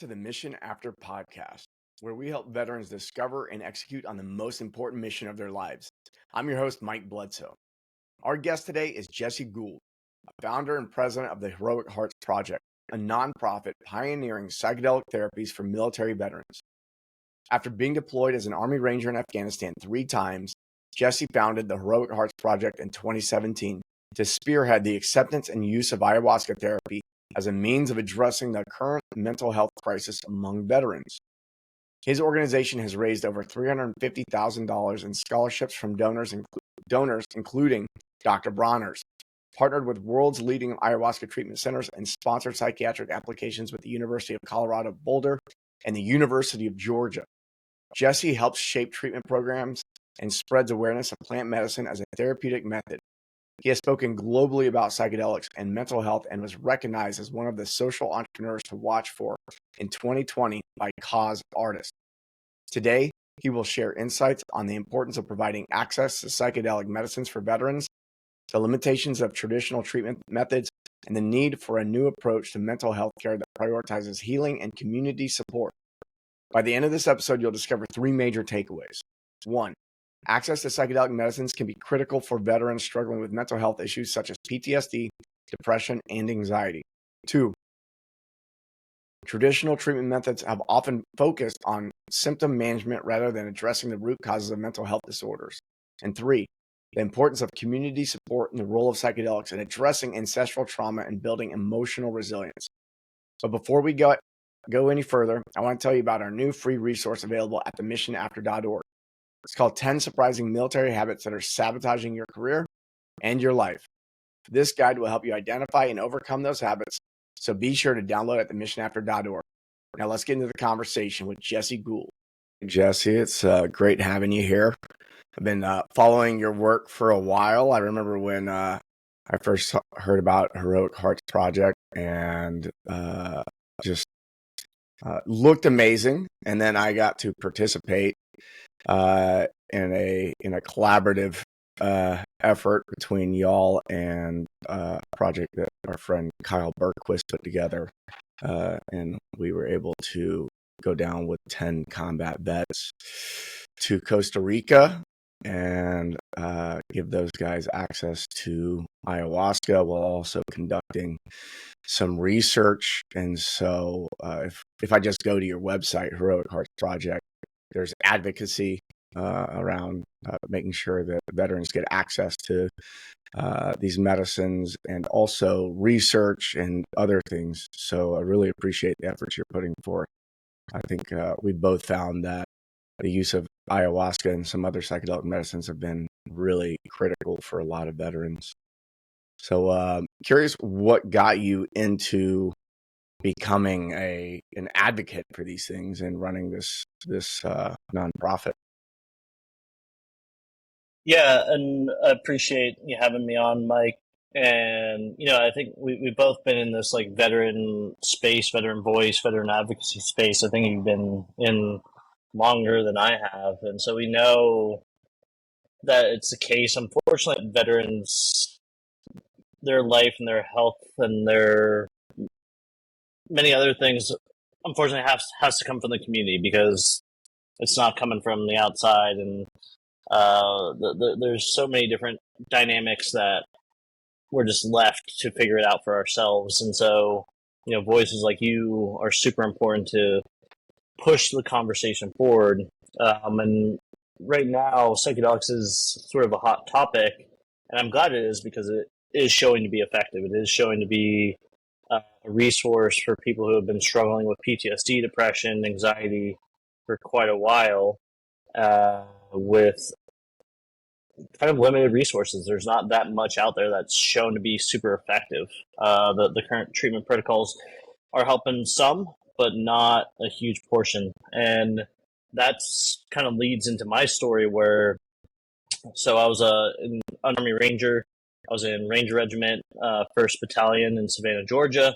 to the Mission After podcast, where we help veterans discover and execute on the most important mission of their lives. I'm your host, Mike Bledsoe. Our guest today is Jesse Gould, a founder and president of the Heroic Hearts Project, a nonprofit pioneering psychedelic therapies for military veterans. After being deployed as an Army Ranger in Afghanistan 3 times, Jesse founded the Heroic Hearts Project in 2017 to spearhead the acceptance and use of ayahuasca therapy as a means of addressing the current mental health crisis among veterans. His organization has raised over $350,000 in scholarships from donors including Dr. Bronner's, partnered with world's leading ayahuasca treatment centers, and sponsored psychiatric applications with the University of Colorado Boulder and the University of Georgia. Jesse helps shape treatment programs and spreads awareness of plant medicine as a therapeutic method. He has spoken globally about psychedelics and mental health and was recognized as one of the social entrepreneurs to watch for in 2020 by Cause Artists. Today, he will share insights on the importance of providing access to psychedelic medicines for veterans, the limitations of traditional treatment methods, and the need for a new approach to mental health care that prioritizes healing and community support. By the end of this episode, you'll discover 3 major takeaways. 1. Access to psychedelic medicines can be critical for veterans struggling with mental health issues such as PTSD, depression, and anxiety. 2. Traditional treatment methods have often focused on symptom management rather than addressing the root causes of mental health disorders. And 3. The importance of community support and the role of psychedelics in addressing ancestral trauma and building emotional resilience. But before we go any further, I want to tell you about our new free resource available at themissionafter.org. It's called 10 Surprising Military Habits That Are Sabotaging Your Career and Your Life. This guide will help you identify and overcome those habits, so be sure to download it at themissionafter.org. Now let's get into the conversation with Jesse Gould. Jesse, it's great having you here. I've been following your work for a while. I remember when I first heard about Heroic Hearts Project and just looked amazing, and then I got to participate in a collaborative effort between y'all and a project that our friend Kyle Bergquist put together, and we were able to go down with 10 combat vets to Costa Rica and give those guys access to ayahuasca while also conducting some research. And so if I just go to your website, Heroic Hearts Project, there's advocacy around making sure that veterans get access to these medicines, and also research and other things. So I really appreciate the efforts you're putting forth. I think we both found that the use of ayahuasca and some other psychedelic medicines have been really critical for a lot of veterans. So curious what got you into becoming an advocate for these things and running this nonprofit. Yeah, and I appreciate you having me on, Mike. And I think we've both been in this like veteran space, veteran voice, veteran advocacy space. I think you've been in longer than I have, and so we know that it's the case. Unfortunately, veterans, their life and their health and their many other things, unfortunately, has to come from the community because it's not coming from the outside. And there's so many different dynamics that we're just left to figure it out for ourselves. And so, voices like you are super important to push the conversation forward. And right now, psychedelics is sort of a hot topic, and I'm glad it is because it is showing to be effective. It is showing to be a resource for people who have been struggling with PTSD, depression, anxiety for quite a while, with kind of limited resources. There's not that much out there that's shown to be super effective. The current treatment protocols are helping some, but not a huge portion. And that's kind of leads into my story where, so I was an Army Ranger. I was in Ranger Regiment, 1st Battalion in Savannah, Georgia.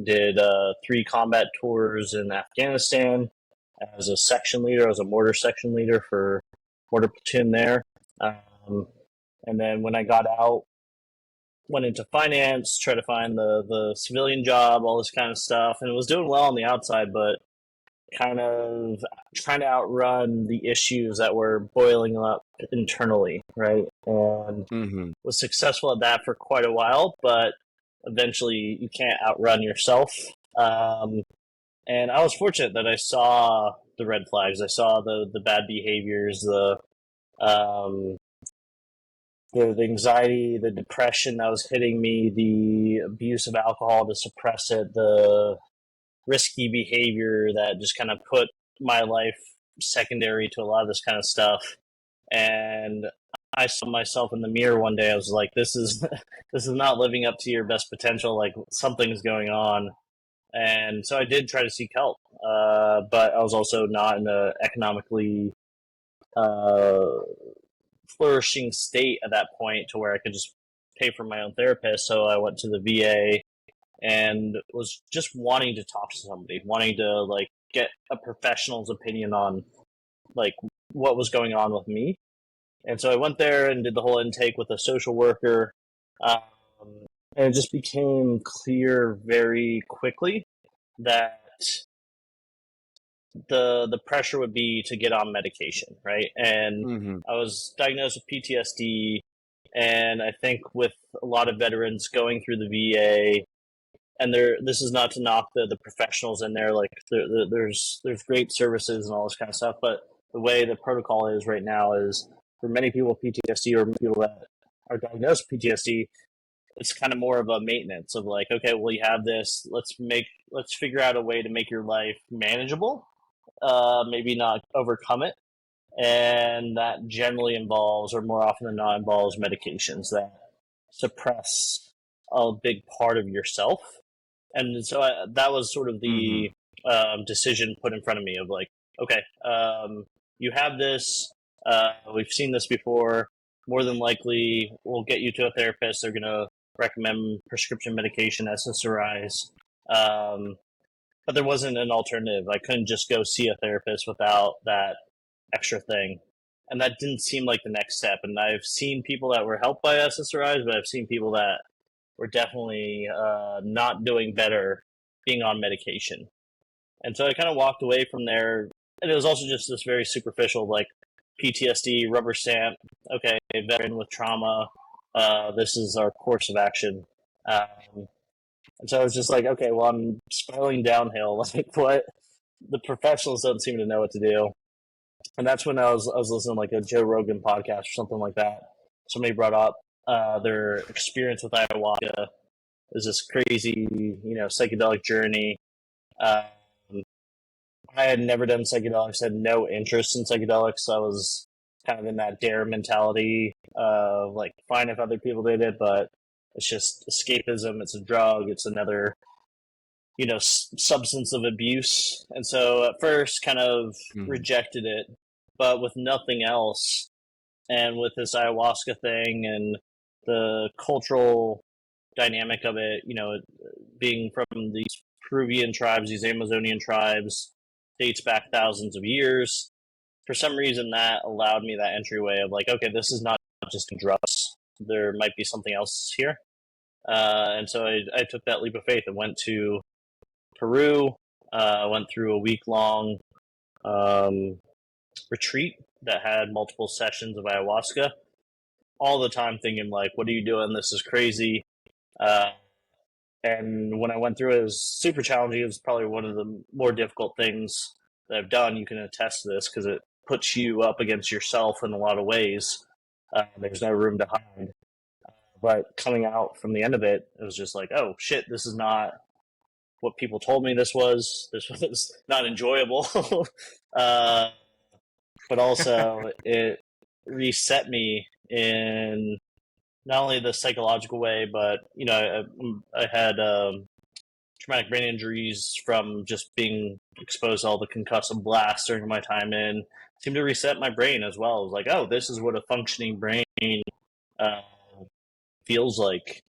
Did 3 combat tours in Afghanistan as a section leader. I was a mortar section leader for mortar platoon there. And then when I got out, went into finance, tried to find the civilian job, all this kind of stuff, and was doing well on the outside, but kind of trying to outrun the issues that were boiling up internally, right? And was successful at that for quite a while, but eventually you can't outrun yourself. And I was fortunate that I saw the red flags. I saw the bad behaviors, the anxiety, the depression that was hitting me, the abuse of alcohol to suppress it, the risky behavior that just kind of put my life secondary to a lot of this kind of stuff. And I saw myself in the mirror one day. I was like, this is this is not living up to your best potential. Like, something's going on. And so I did try to seek help, but I was also not in an economically flourishing state at that point to where I could just pay for my own therapist. So I went to the VA and was just wanting to talk to somebody, wanting to like get a professional's opinion on like what was going on with me. And so I went there and did the whole intake with a social worker. And it just became clear very quickly that the pressure would be to get on medication, right? And I was diagnosed with PTSD, and I think with a lot of veterans going through the VA, and this is not to knock the professionals in there, like there's great services and all this kind of stuff, but the way the protocol is right now is for many people with PTSD or people that are diagnosed with PTSD, it's kind of more of a maintenance of like, okay, well, you have this, let's figure out a way to make your life manageable, maybe not overcome it. And that generally involves, or more often than not, involves medications that suppress a big part of yourself. And so that was sort of the decision put in front of me of like, okay, you have this, we've seen this before, more than likely we'll get you to a therapist. They're going to recommend prescription medication, SSRIs. But there wasn't an alternative. I couldn't just go see a therapist without that extra thing. And that didn't seem like the next step. And I've seen people that were helped by SSRIs, but I've seen people that were definitely not doing better being on medication. And so I kind of walked away from there. And it was also just this very superficial, like PTSD, rubber stamp, okay, veteran with trauma, this is our course of action. And so I was just like, okay, well, I'm spiraling downhill. Like, what? The professionals don't seem to know what to do. And that's when I was listening to like a Joe Rogan podcast or something like that. Somebody brought up their experience with ayahuasca. It was this crazy, psychedelic journey. I had never done psychedelics, had no interest in psychedelics. I was kind of in that dare mentality of like, fine if other people did it, but it's just escapism. It's a drug. It's another, substance of abuse. And so at first kind of rejected it, but with nothing else. And with this ayahuasca thing and the cultural dynamic of it, being from these Peruvian tribes, these Amazonian tribes, dates back thousands of years. For some reason, that allowed me that entryway of like, okay, this is not just drugs. There might be something else here. And so I took that leap of faith and went to Peru, went through a week-long retreat that had multiple sessions of ayahuasca, all the time thinking like, what are you doing? This is crazy. And when I went through it, it was super challenging. It was probably one of the more difficult things that I've done. You can attest to this because it puts you up against yourself in a lot of ways. There's no room to hide. But coming out from the end of it, it was just like, oh, shit, this is not what people told me this was. This was not enjoyable. But also it reset me in not only the psychological way, but, I had traumatic brain injuries from just being exposed to all the concussive blasts during my time in. It seemed to reset my brain as well. It was like, oh, this is what a functioning brain feels like.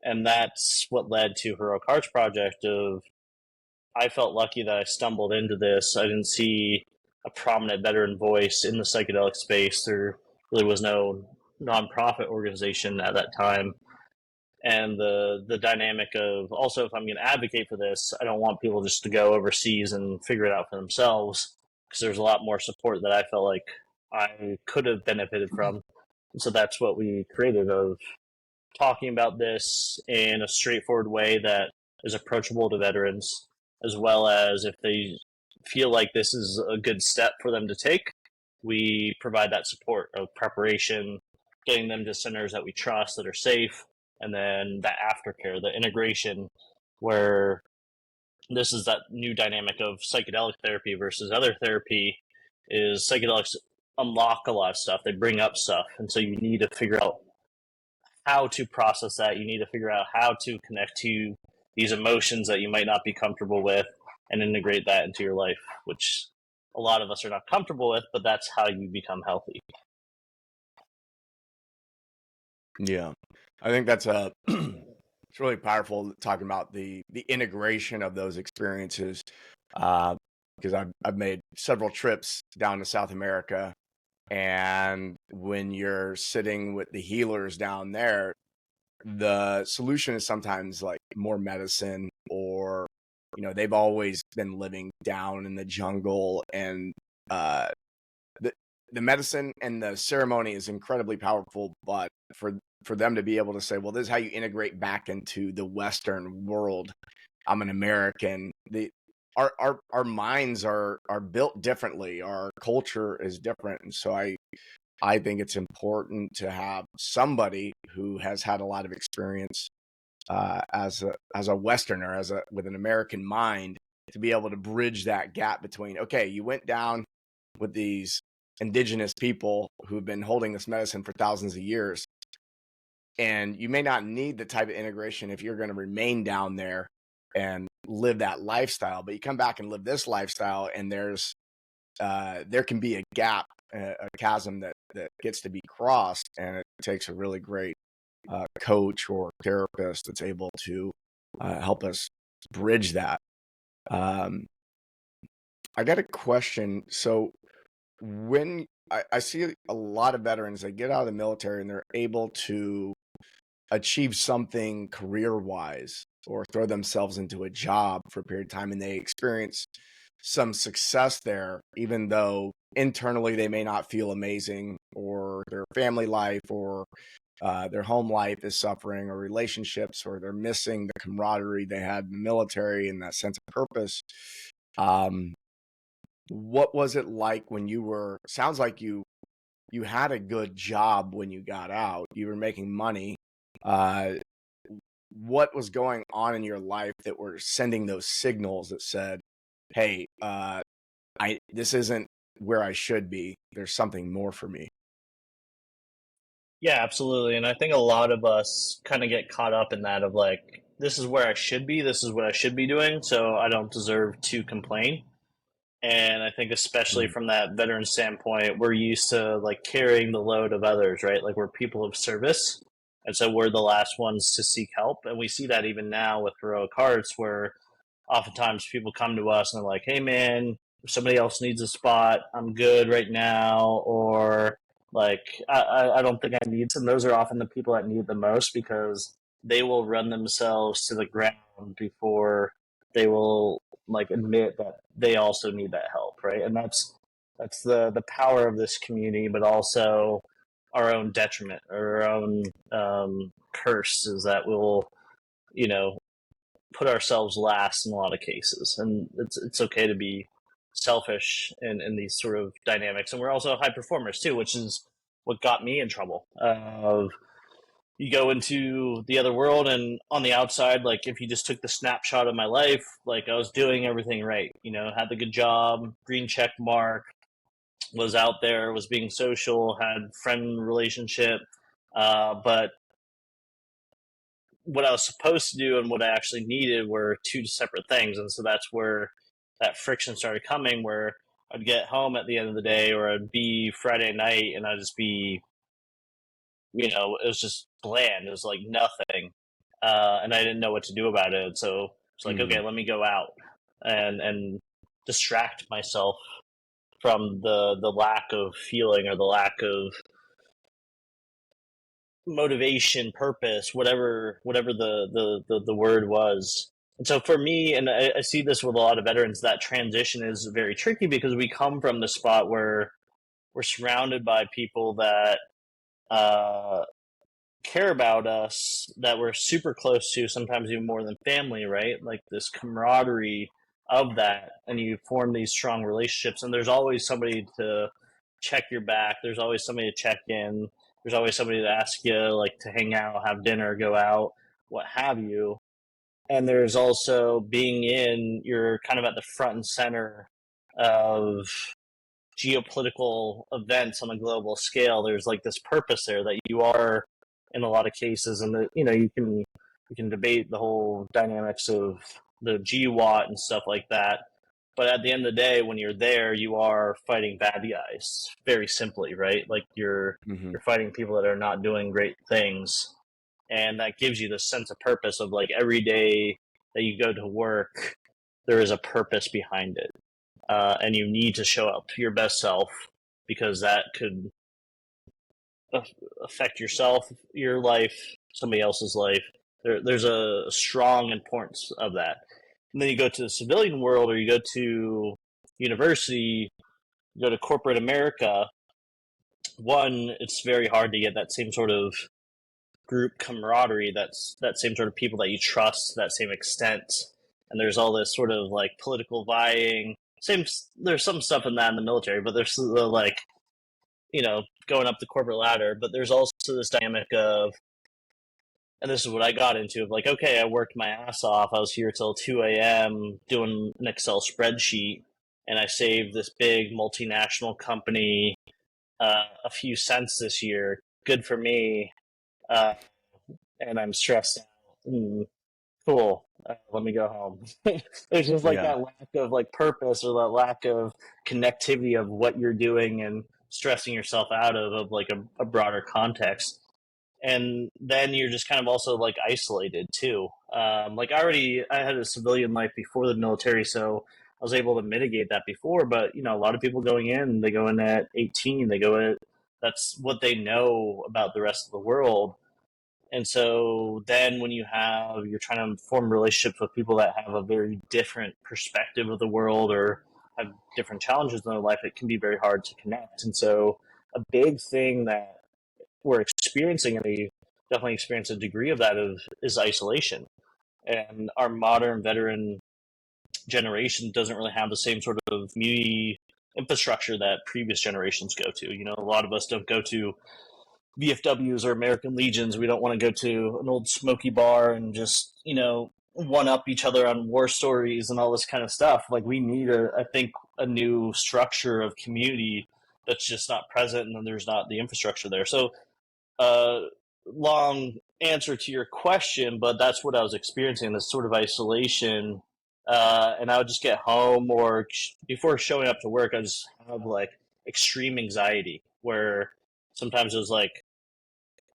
And that's what led to Heroic Hearts Project of, I felt lucky that I stumbled into this. I didn't see a prominent veteran voice in the psychedelic space. There really was no nonprofit organization at that time. and the dynamic of also, if I'm going to advocate for this, I don't want people just to go overseas and figure it out for themselves, because there's a lot more support that I felt like I could have benefited from. And so that's what we created, of talking about this in a straightforward way that is approachable to veterans, as well as if they feel like this is a good step for them to take, we provide that support of preparation, getting them to centers that we trust, that are safe, and then that aftercare, the integration, where this is that new dynamic of psychedelic therapy versus other therapy, is psychedelics unlock a lot of stuff. They bring up stuff. And so you need to figure out how to process that. You need to figure out how to connect to these emotions that you might not be comfortable with and integrate that into your life, which a lot of us are not comfortable with, but that's how you become healthy. Yeah, I think that's it's really powerful talking about the integration of those experiences, because I've made several trips down to South America, and when you're sitting with the healers down there, the solution is sometimes like more medicine, or they've always been living down in the jungle, and uh, the medicine and the ceremony is incredibly powerful, but for them to be able to say, well, this is how you integrate back into the Western world. I'm an American. Our minds are built differently. Our culture is different, and so I think it's important to have somebody who has had a lot of experience as a Westerner, with an American mind, to be able to bridge that gap between, okay, you went down with these indigenous people who've been holding this medicine for thousands of years, and you may not need the type of integration if you're going to remain down there and live that lifestyle, but you come back and live this lifestyle, and there can be a gap, a chasm that gets to be crossed, and it takes a really great coach or therapist that's able to help us bridge that. I got a question. So when I see a lot of veterans, they get out of the military and they're able to achieve something career-wise or throw themselves into a job for a period of time, and they experience some success there, even though internally they may not feel amazing, or their family life or their home life is suffering, or relationships, or they're missing the camaraderie they had in the military and that sense of purpose. What was it like when sounds like you had a good job when you got out, you were making money. What was going on in your life that were sending those signals that said, hey, this isn't where I should be. There's something more for me. Yeah, absolutely. And I think a lot of us kind of get caught up in that of like, this is where I should be, this is what I should be doing, so I don't deserve to complain. And I think especially Mm. from that veteran standpoint, we're used to like carrying the load of others, right? Like we're people of service. And so we're the last ones to seek help. And we see that even now with Heroic Hearts, where oftentimes people come to us and they're like, hey man, if somebody else needs a spot, I'm good right now. Or like, I don't think I need some. Those are often the people that need the most, because they will run themselves to the ground before they will like admit that they also need that help, right? And that's the power of this community, but also our own detriment, or our own curse, is that we'll, you know, put ourselves last in a lot of cases, and it's okay to be selfish in these sort of dynamics. And we're also high performers too, which is what got me in trouble. You go into the other world, and on the outside, like if you just took the snapshot of my life, like I was doing everything right, had the good job, green check mark, was out there, was being social, had friend relationship, but what I was supposed to do and what I actually needed were two separate things. And so that's where that friction started coming, where I'd get home at the end of the day, or I'd be Friday night, and I'd just be, it was just bland. It was like nothing. And I didn't know what to do about it. So it's like, okay, Mm. let me go out and distract myself from the lack of feeling, or the lack of motivation, purpose, whatever the word was. And so for me, and I see this with a lot of veterans, that transition is very tricky because we come from the spot where we're surrounded by people that uh, care about us, that we're super close to, sometimes even more than family, right? Like this camaraderie of that, and you form these strong relationships, and there's always somebody to check your back. There's always somebody to check in. There's always somebody to ask you, like, to hang out, have dinner, go out, what have you. And there's also being you're kind of at the front and center of geopolitical events on a global scale. There's like this purpose there that you are in a lot of cases, and that you can debate the whole dynamics of the GWAT and stuff like that. But at the end of the day, when you're there, you are fighting bad guys, very simply, right? Like Mm-hmm. you're fighting people that are not doing great things, and that gives you this sense of purpose of like every day that you go to work, there is a purpose behind it, and you need to show up to your best self because that could affect yourself, your life, somebody else's life. There's a strong importance of that. And then you go to the civilian world, or you go to university, you go to corporate America. One, it's very hard to get that same sort of group camaraderie, that same sort of people that you trust to that same extent. And there's all this sort of like political vying. Same, there's some stuff in that in the military, but there's the like, going up the corporate ladder. But there's also this dynamic of, and this is what I got into, of like, okay, I worked my ass off. I was here till 2 a.m. doing an Excel spreadsheet, and I saved this big multinational company a few cents this year. Good for me. Uh, and I'm stressed out. Cool. Let me go home. There's just like Yeah. that lack of like purpose, or that lack of connectivity of what you're doing, and stressing yourself out of like a broader context. And then you're just kind of also like isolated too. Like I had a civilian life before the military, so I was able to mitigate that before. But a lot of people they go in at 18, that's what they know about the rest of the world. And so then when you're trying to form relationships with people that have a very different perspective of the world, or have different challenges in their life, it can be very hard to connect. And so a big thing that we're experiencing, and we definitely experience a degree of that, is isolation. And our modern veteran generation doesn't really have the same sort of community infrastructure that previous generations go to. A lot of us don't go to VFWs or American Legions. We don't want to go to an old smoky bar and just, one up each other on war stories and all this kind of stuff. Like, we need I think, a new structure of community that's just not present, and then there's not the infrastructure there. So, long answer to your question, but that's what I was experiencing, this sort of isolation. And I would just get home, or before showing up to work, I just have like extreme anxiety, where sometimes it was like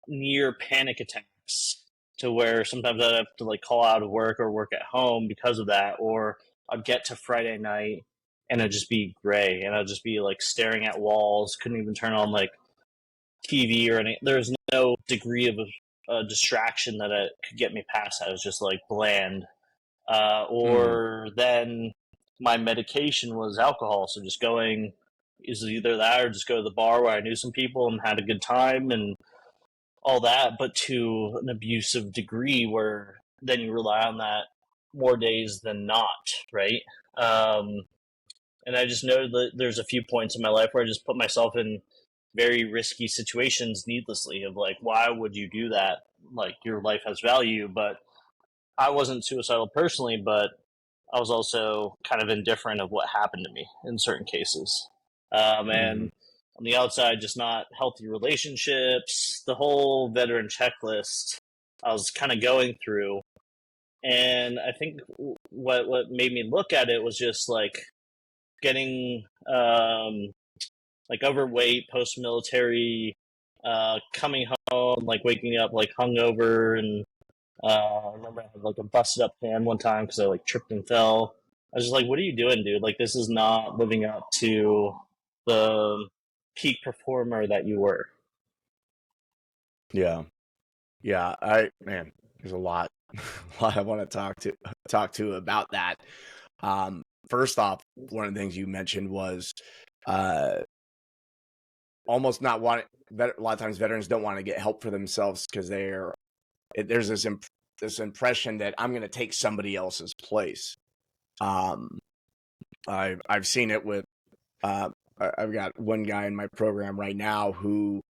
near panic attacks, to where sometimes I'd have to like call out of work or work at home because of that. Or I'd get to Friday night and it'd just be gray, and I'd just be like staring at walls, couldn't even turn on like TV or any. There's no degree of a distraction that it could get me past that. It was just like bland. Mm. Or then my medication was alcohol, so just going is either that, or just go to the bar where I knew some people and had a good time and all that, but to an abusive degree where then you rely on that more days than not, right? Um, and I just know that there's a few points in my life where I just put myself in very risky situations needlessly, of like, why would you do that? Like, your life has value. But I wasn't suicidal personally, but I was also kind of indifferent of what happened to me in certain cases. Mm-hmm. And on the outside, just not healthy relationships, the whole veteran checklist I was kind of going through. And I think what made me look at it was just like getting like overweight, post military, coming home, like waking up like hungover, and I remember I had like a busted up hand one time because I like tripped and fell. I was just like, "What are you doing, dude? Like, this is not living up to the peak performer that you were." Yeah. Yeah, man, there's a lot, a lot I want to talk to about that. First off, one of the things you mentioned was uh, almost not wanting. A lot of times, veterans don't want to get help for themselves because there's this impression that I'm going to take somebody else's place. Um, I've seen it with uh, I've got one guy in my program right now who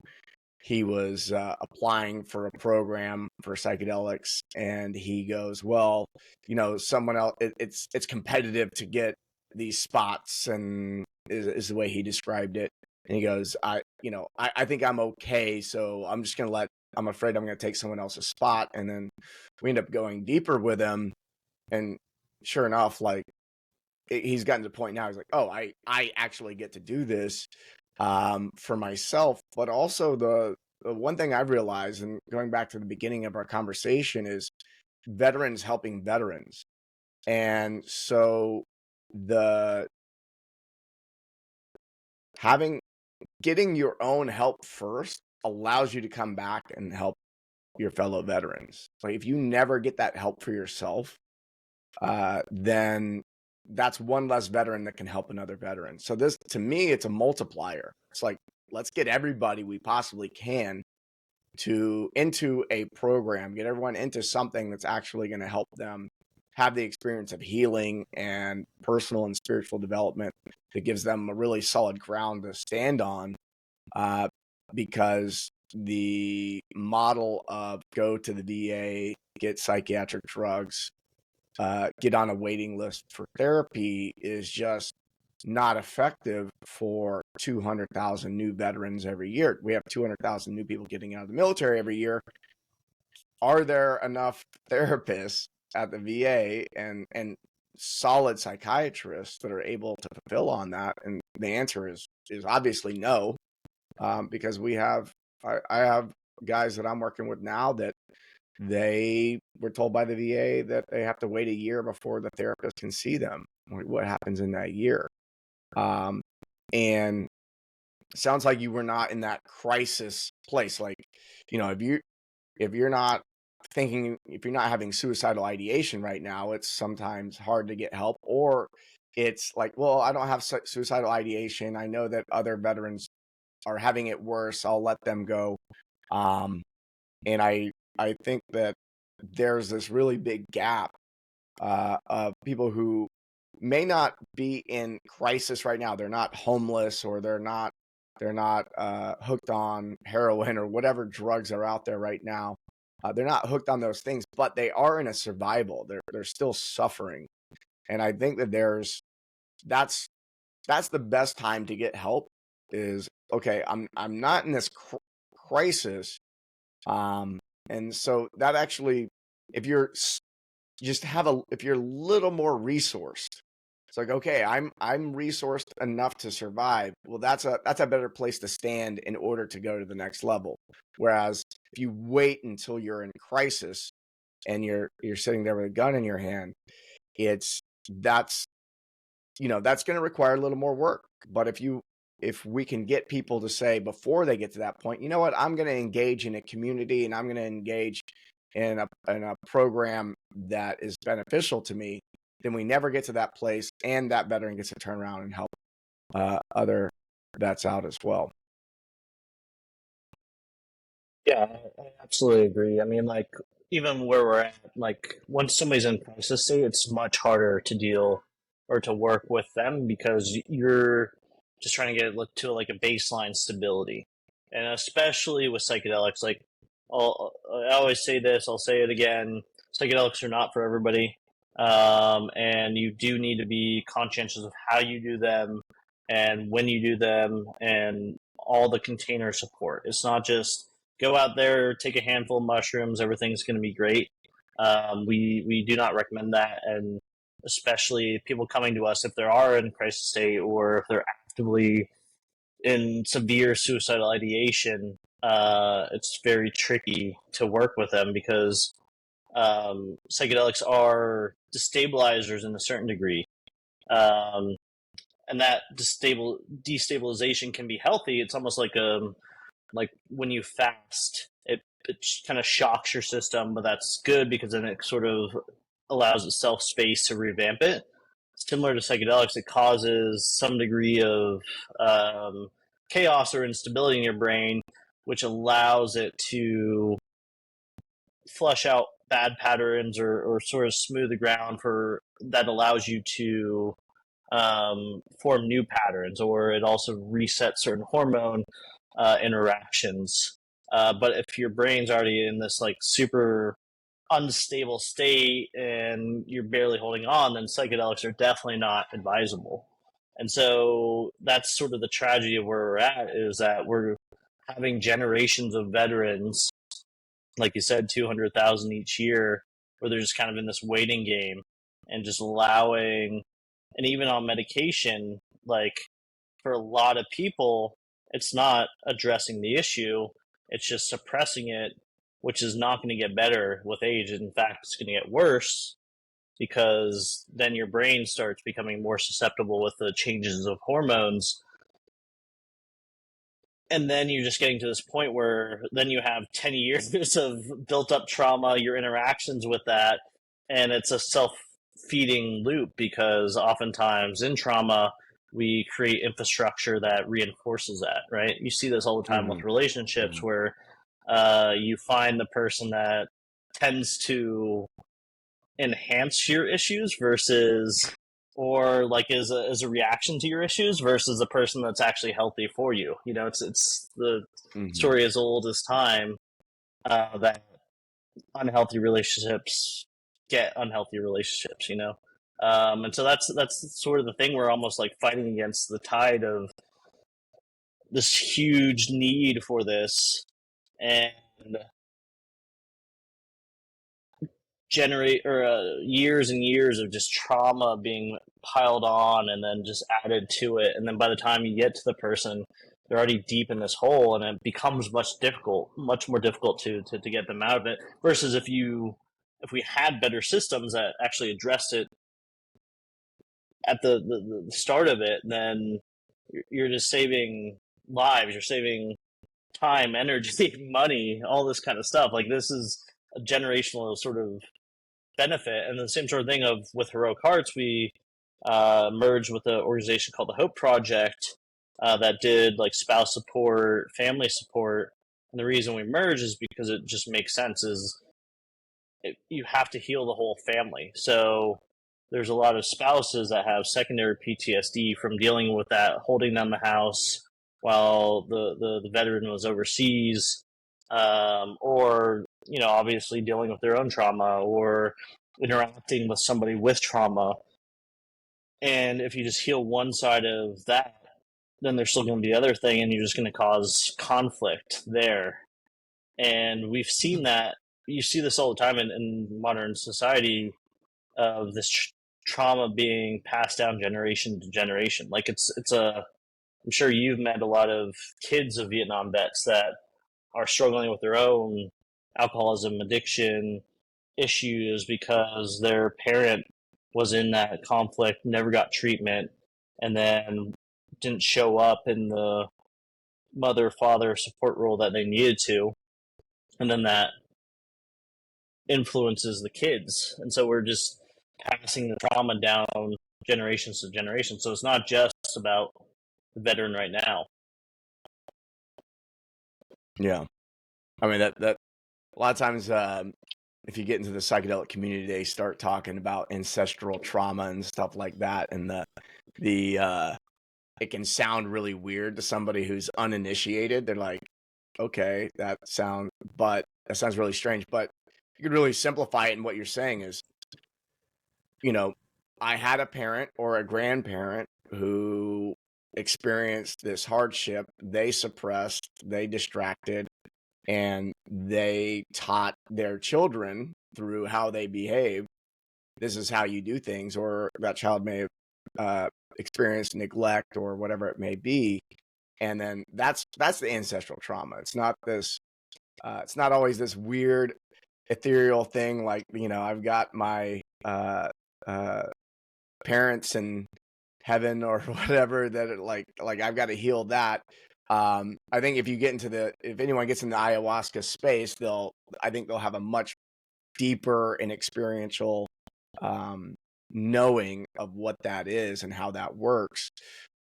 he was applying for a program for psychedelics, and he goes, well, someone else, it's competitive to get these spots, and is the way he described it. And he goes, I think I'm okay, so I'm afraid I'm going to take someone else's spot. And then we end up going deeper with him, and sure enough, like, he's gotten to the point now, he's like, oh, I actually get to do this for myself. But also the one thing I've realized, and going back to the beginning of our conversation, is veterans helping veterans. And so the having getting your own help first allows you to come back and help your fellow veterans. Like, if you never get that help for yourself, then that's one less veteran that can help another veteran. So this, to me, it's a multiplier. It's like, let's get everybody we possibly can into a program, get everyone into something that's actually going to help them have the experience of healing and personal and spiritual development that gives them a really solid ground to stand on. Because the model of go to the VA, get psychiatric drugs, get on a waiting list for therapy is just not effective for 200,000 new veterans every year. We have 200,000 new people getting out of the military every year. Are there enough therapists at the VA and solid psychiatrists that are able to fulfill on that? And the answer is obviously no, because I have guys that I'm working with now that they were told by the VA that they have to wait a year before the therapist can see them. What happens in that year? And it sounds like you were not in that crisis place. Like, if you're not if you're not having suicidal ideation right now, it's sometimes hard to get help. Or it's like, well, I don't have suicidal ideation. I know that other veterans are having it worse. I'll let them go. And I think that there's this really big gap of people who may not be in crisis right now. They're not homeless, or they're not hooked on heroin or whatever drugs are out there right now. They're not hooked on those things, but they are in a survival. They're still suffering, and I think that that's the best time to get help. Is okay. I'm not in this crisis, and so that actually, if you're if you're a little more resourced, it's like, okay, I'm resourced enough to survive. Well, that's a better place to stand in order to go to the next level. Whereas if you wait until you're in crisis and you're sitting there with a gun in your hand, it's that's that's going to require a little more work. But if we can get people to say before they get to that point, you know what, I'm going to engage in a community, and I'm going to engage in a program that is beneficial to me, then we never get to that place, and that veteran gets to turn around and help other vets out as well. Yeah, I absolutely agree. I mean, like, even where we're at, like, once somebody's in crisis state, it's much harder to deal or to work with them because you're just trying to get to like a baseline stability. And especially with psychedelics, like, I always say this, I'll say it again, psychedelics are not for everybody. And you do need to be conscientious of how you do them and when you do them and all the container support. It's not just go out there, take a handful of mushrooms, everything's going to be great. We do not recommend that, and especially people coming to us if they are in a crisis state or if they're actively in severe suicidal ideation, it's very tricky to work with them because psychedelics are destabilizers in a certain degree. Um, and that destabilization can be healthy. It's almost like when you fast, it it kind of shocks your system, but that's good because then it sort of allows itself space to revamp it. Similar to psychedelics, it causes some degree of chaos or instability in your brain, which allows it to flush out bad patterns or sort of smooth the ground for that allows you to form new patterns, or it also resets certain hormone interactions. But if your brain's already in this like super unstable state and you're barely holding on, then psychedelics are definitely not advisable. And so that's sort of the tragedy of where we're at, is that we're having generations of veterans, like you said, 200,000 each year, where they're just kind of in this waiting game and just allowing, and even on medication, like for a lot of people, it's not addressing the issue, it's just suppressing it, which is not going to get better with age. In fact, it's going to get worse because then your brain starts becoming more susceptible with the changes of hormones. And then you're just getting to this point where then you have 10 years of built up trauma, your interactions with that, and it's a self-feeding loop because oftentimes in trauma, we create infrastructure that reinforces that, right? You see this all the time with relationships where you find the person that tends to enhance your issues versus, or like as a reaction to your issues versus the person that's actually healthy for you. You know, it's the story as old as time that unhealthy relationships get unhealthy relationships. You know, and so that's sort of the thing. We're almost like fighting against the tide of this huge need for this, and generate or years and years of just trauma being piled on and then just added to it, and then by the time you get to the person, they're already deep in this hole, and it becomes much more difficult to get them out of it. Versus if we had better systems that actually addressed it at the start of it, then you're just saving lives, you're saving time, energy, money, all this kind of stuff. Like this is a generational sort of benefit. And the same sort of thing of with Heroic Hearts, we merged with an organization called the Hope Project that did like spouse support, family support. And the reason we merged is because it just makes sense. You have to heal the whole family. So there's a lot of spouses that have secondary PTSD from dealing with that, holding down the house while the veteran was overseas, or obviously dealing with their own trauma or interacting with somebody with trauma. And if you just heal one side of that, then there's still going to be the other thing, and you're just going to cause conflict there. And we've seen that. You see this all the time in modern society, of this trauma being passed down generation to generation. Like I'm sure you've met a lot of kids of Vietnam vets that are struggling with their own alcoholism, addiction issues because their parent was in that conflict, never got treatment, and then didn't show up in the mother-father support role that they needed to. And then that influences the kids. And so we're just passing the trauma down generations to generations. So it's not just about the veteran right now. Yeah. I mean, that a lot of times, if you get into the psychedelic community, they start talking about ancestral trauma and stuff like that. And it can sound really weird to somebody who's uninitiated. They're like, okay, that sounds really strange. But you could really simplify it. And what you're saying is, I had a parent or a grandparent who experienced this hardship. They suppressed, they distracted, and they taught their children through how they behave. This is how you do things, or that child may have experienced neglect or whatever it may be. And then that's the ancestral trauma. It's not this, it's not always this weird ethereal thing. Like, I've got my, parents in heaven or whatever that like I've got to heal that. I think if anyone gets in the ayahuasca space, I think they'll have a much deeper and experiential knowing of what that is and how that works.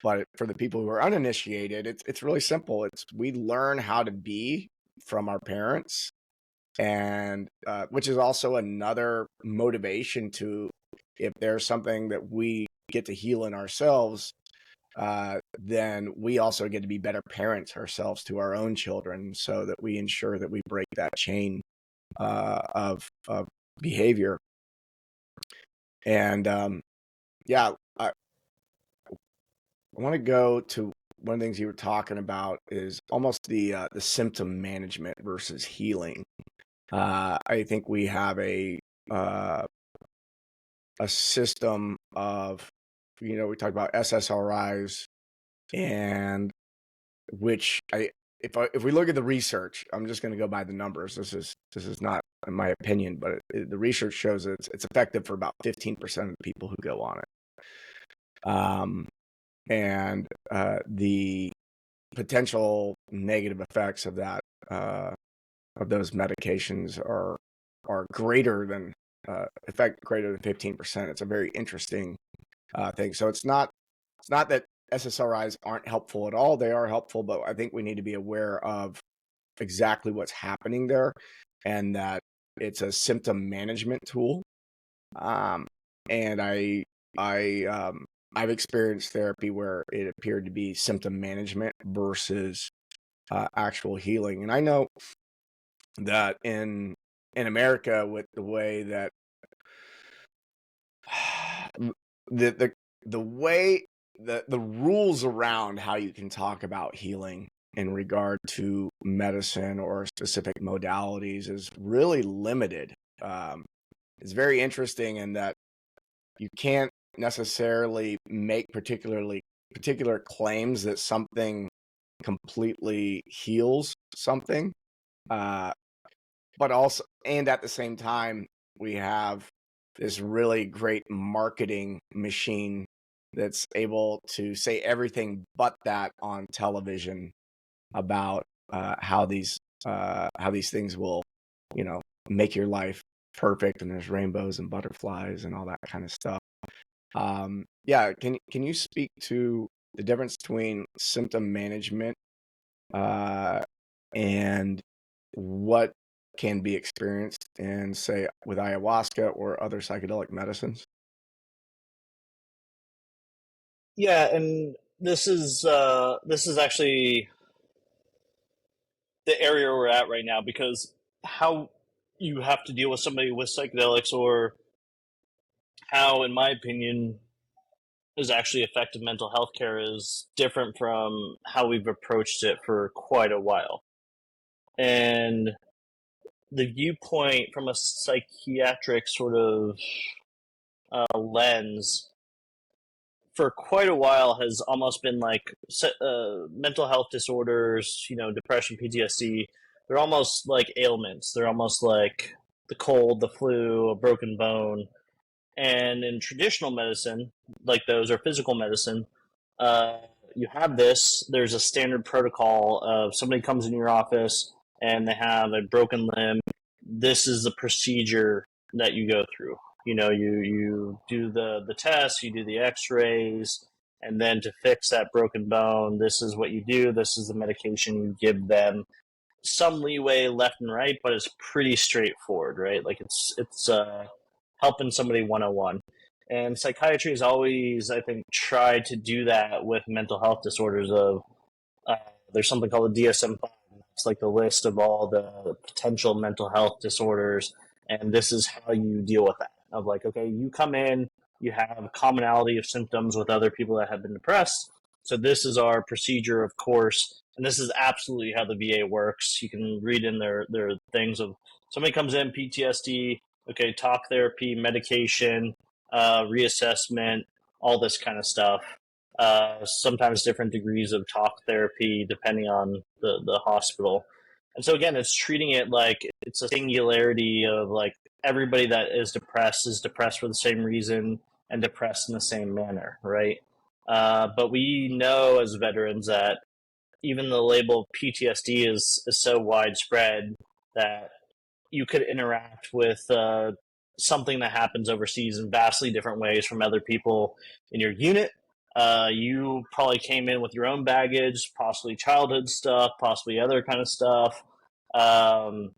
But for the people who are uninitiated, it's really simple. We learn how to be from our parents, and which is also another motivation to, if there's something that we get to heal in ourselves, then we also get to be better parents ourselves to our own children, so that we ensure that we break that chain of behavior. And yeah, I want to go to one of the things you were talking about is almost the symptom management versus healing. I think we have a system of, we talk about SSRIs, and which if we look at the research, I'm just going to go by the numbers. This is not in my opinion, but the research shows that it's effective for about 15% of the people who go on it. And the potential negative effects of that of those medications are greater than greater than 15%. It's a very interesting thing. So it's not that SSRIs aren't helpful at all. They are helpful, but I think we need to be aware of exactly what's happening there, and that it's a symptom management tool. And I've experienced therapy where it appeared to be symptom management versus actual healing. And I know that in America, with the way that the way the rules around how you can talk about healing in regard to medicine or specific modalities is really limited. It's very interesting in that you can't necessarily make particular claims that something completely heals something, but also, and at the same time, we have this really great marketing machine that's able to say everything but that on television about how these things will, make your life perfect, and there's rainbows and butterflies and all that kind of stuff. Yeah, can you speak to the difference between symptom management and what can be experienced in, say, with ayahuasca or other psychedelic medicines? Yeah, and this is actually the area we're at right now, because how you have to deal with somebody with psychedelics, or how, in my opinion, is actually effective mental health care, is different from how we've approached it for quite a while. And the viewpoint from a psychiatric sort of lens for quite a while has almost been like mental health disorders, depression, PTSD. They're almost like ailments. They're almost like the cold, the flu, a broken bone. And in traditional medicine, like those, or physical medicine, uh, you have this. There's a standard protocol of somebody comes in your office and they have a broken limb. This is the procedure that you go through. You do the tests, you do the X-rays, and then to fix that broken bone, this is what you do. This is the medication you give them. Some leeway left and right, but it's pretty straightforward, right? Like it's helping somebody 101. And psychiatry has always, I think, tried to do that with mental health disorders. Of there's something called the DSM-5. It's like the list of all the potential mental health disorders, and this is how you deal with that. Of like, okay, you come in, you have commonality of symptoms with other people that have been depressed. So this is our procedure, of course, and this is absolutely how the VA works. You can read in their things of somebody comes in, PTSD, okay, talk therapy, medication, reassessment, all this kind of stuff. Sometimes different degrees of talk therapy depending on the hospital. And so again, it's treating it like it's a singularity of like everybody that is depressed for the same reason and depressed in the same manner, right? But we know as veterans that even the label PTSD is so widespread that you could interact with something that happens overseas in vastly different ways from other people in your unit. You probably came in with your own baggage, possibly childhood stuff, possibly other kind of stuff. Um,